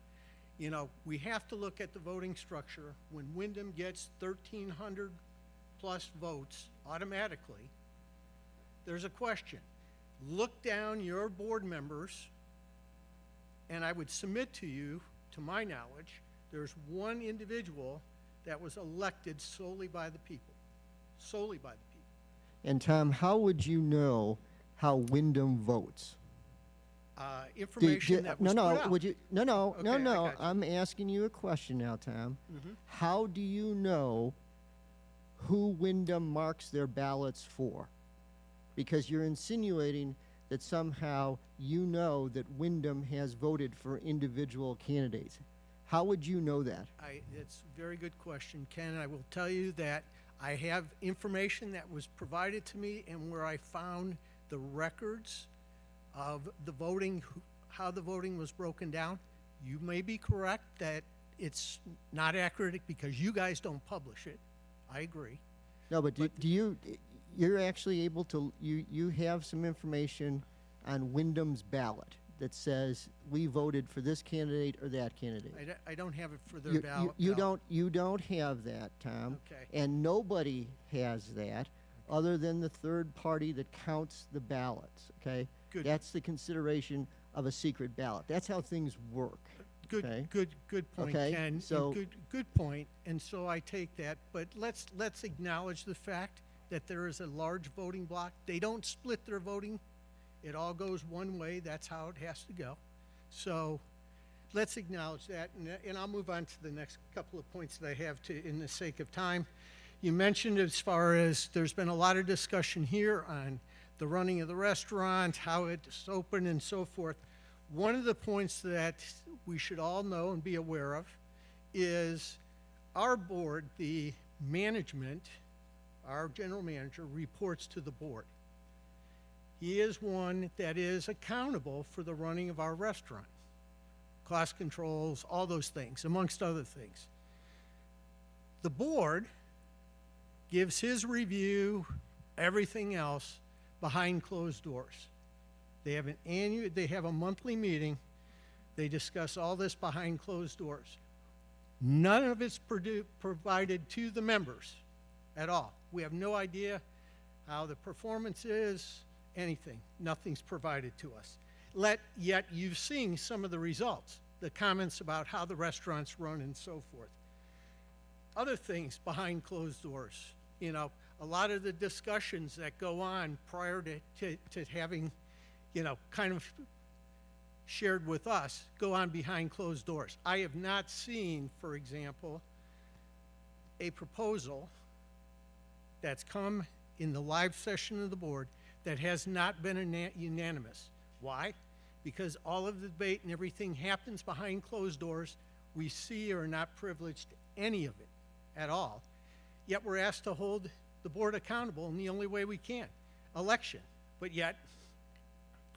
you know, we have to look at the voting structure. When Wyndham gets 1,300 plus votes automatically, there's a question. Look down your board members, and I would submit to you, to my knowledge, there's one individual that was elected solely by the people. Solely by the people. And Tom, how would you know how Wyndham votes? Information that was put out. Would you? No. Okay, I got you. I'm asking you a question now, Tom. Mhm. How do you know who Wyndham marks their ballots for? Because you're insinuating that somehow you know that Wyndham has voted for individual candidates. How would you know that? It's a very good question, Ken. I will tell you that I have information that was provided to me, and where I found the records of the voting, how the voting was broken down. You may be correct that it's not accurate because you guys don't publish it. I agree. No, but you're actually able to, you have some information on Wyndham's ballot that says we voted for this candidate or that candidate. I don't have it for their ballot. You don't have that, Tom. Okay. And nobody has that other than the third party that counts the ballots, okay? Good. That's the consideration of a secret ballot. That's how things work. Good, okay? good point, Okay, Ken. And so- good point. And so I take that, but let's acknowledge the fact that there is a large voting block. They don't split their voting. It all goes one way. That's how it has to go. So let's acknowledge that, and I'll move on to the next couple of points that I have in the sake of time. You mentioned as far as there's been a lot of discussion here on the running of the restaurant, how it's open and so forth. One of the points that we should all know and be aware of is our board, the management, our general manager reports to the board. He is one that is accountable for the running of our restaurant. Cost controls, all those things, amongst other things. The board gives his review, everything else, behind closed doors. They have a monthly meeting. They discuss all this behind closed doors. None of it's provided to the members at all. We have no idea how the performance is, anything. Nothing's provided to us. Yet you've seen some of the results, the comments about how the restaurant's run and so forth. other things behind closed doors. You know, a lot of the discussions that go on prior to having, you know, kind of shared with us go on behind closed doors. I have not seen, for example, a proposal that's come in the live session of the board that has not been unanimous. Why? Because all of the debate and everything happens behind closed doors. We see or are not privileged to any of it at all. Yet we're asked to hold the board accountable in the only way we can, election. But yet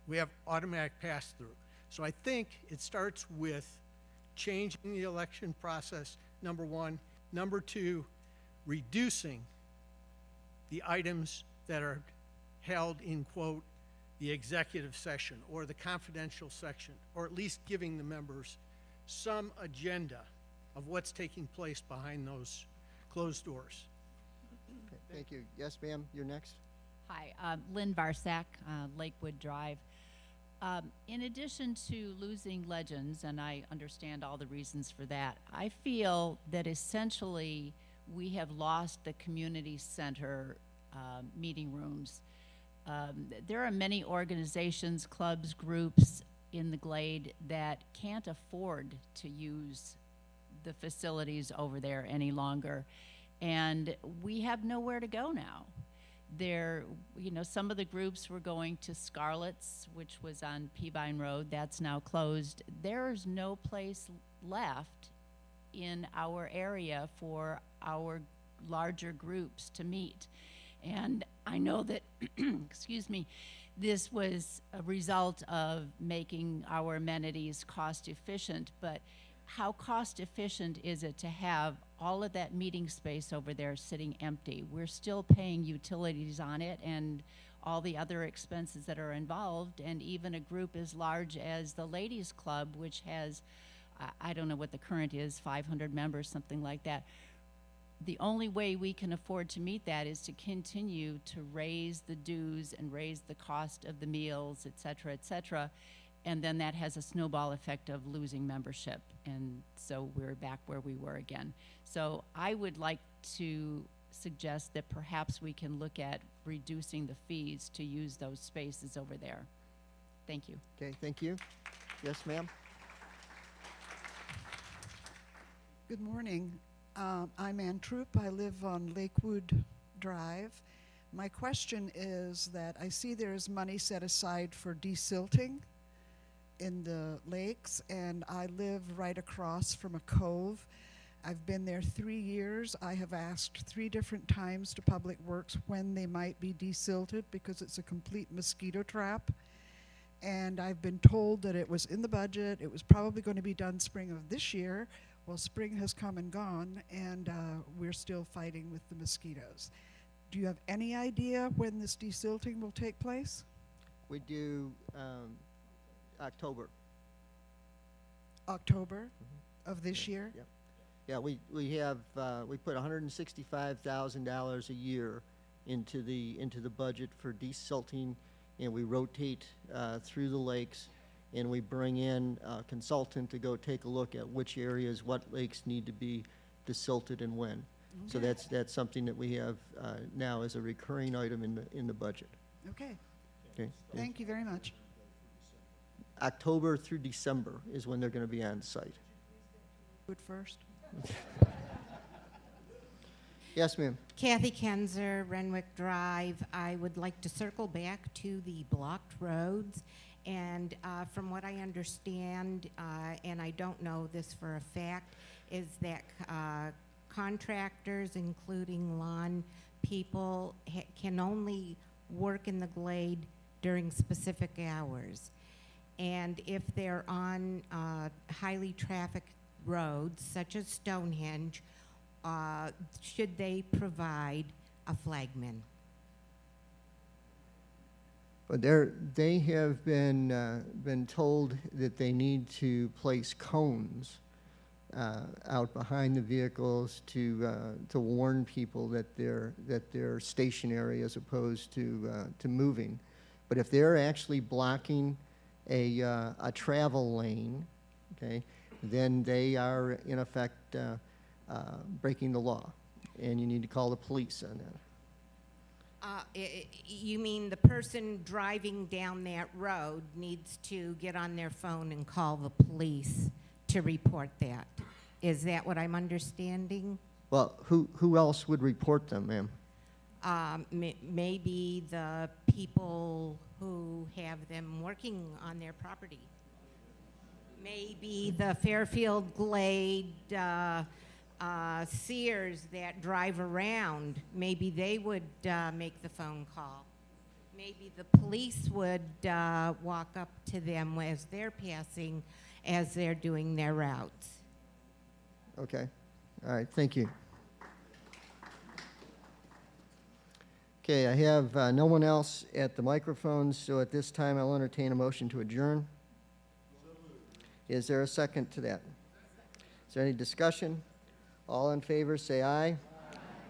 we have automatic pass-through. So I think it starts with changing the election process, number one. Number two, reducing the items that are held in, quote, the executive session or the confidential section, or at least giving the members some agenda of what's taking place behind those closed doors. Okay, thank you. Yes, ma'am, you're next. Hi, Lynn Varsack, Lakewood Drive. In addition to losing legends, and I understand all the reasons for that, I feel that essentially we have lost the community center meeting rooms. There are many organizations, clubs, groups in the Glade that can't afford to use the facilities over there any longer, and we have nowhere to go now. There, you know, some of the groups were going to Scarlett's, which was on Peavine Road. That's now closed. There's no place left in our area for our larger groups to meet. And I know that, excuse me, this was a result of making our amenities cost efficient, but how cost efficient is it to have all of that meeting space over there sitting empty? We're still paying utilities on it and all the other expenses that are involved, and even a group as large as the Ladies Club, which has, I don't know what the current is, 500 members, something like that. The only way we can afford to meet that is to continue to raise the dues and raise the cost of the meals, et cetera, and then that has a snowball effect of losing membership, and so we're back where we were again. So I would like to suggest that perhaps we can look at reducing the fees to use those spaces over there. Thank you. Okay, thank you. Yes, ma'am. Good morning. I'm Ann Troop. I live on Lakewood Drive. My question is that I see there's money set aside for desilting in the lakes, and I live right across from a cove. I've been there 3 years. I have asked 3 different times to Public Works when they might be desilted because it's a complete mosquito trap. And I've been told that it was in the budget. It was probably going to be done spring of this year. Well, spring has come and gone, and we're still fighting with the mosquitoes. Do you have any idea when this desilting will take place? We do October. October of this year? Yep. Yeah, we have we put $165,000 a year into the budget for desilting, and we rotate through the lakes, and we bring in a consultant to go take a look at which areas, what lakes need to be desilted and when. So that's something that we have now as a recurring item in the budget. Okay. Okay. Thank you very much. October through December is when they're going to be on site. Good first. Yes, ma'am. Kathy Kenzer, Renwick Drive. I would like to circle back to the blocked roads. And from what I understand, and I don't know this for a fact, is that contractors, including lawn people, can only work in the Glade during specific hours. And if they're on highly trafficked roads, such as Stonehenge, should they provide a flagman? But they have been told that they need to place cones out behind the vehicles to warn people that they're stationary as opposed to moving. But if they're actually blocking a travel lane, okay, then they are in effect breaking the law, and you need to call the police on that. You mean the person driving down that road needs to get on their phone and call the police to report that? Is that what I'm understanding? Well, who else would report them, ma'am? Maybe the people who have them working on their property. Maybe the Fairfield Glade seers that drive around, maybe they would make the phone call. Maybe the police would walk up to them as they're passing, as they're doing their routes. Okay. All right, thank you. Okay, I have no one else at the microphones, so at this time I'll entertain a motion to adjourn. Is there a second to that? Is there any discussion? All in favor, say aye.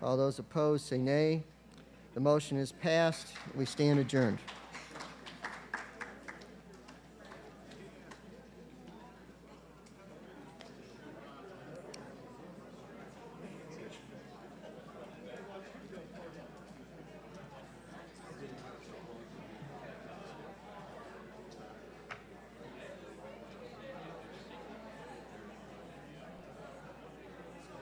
All those opposed, say nay. The motion is passed. We stand adjourned.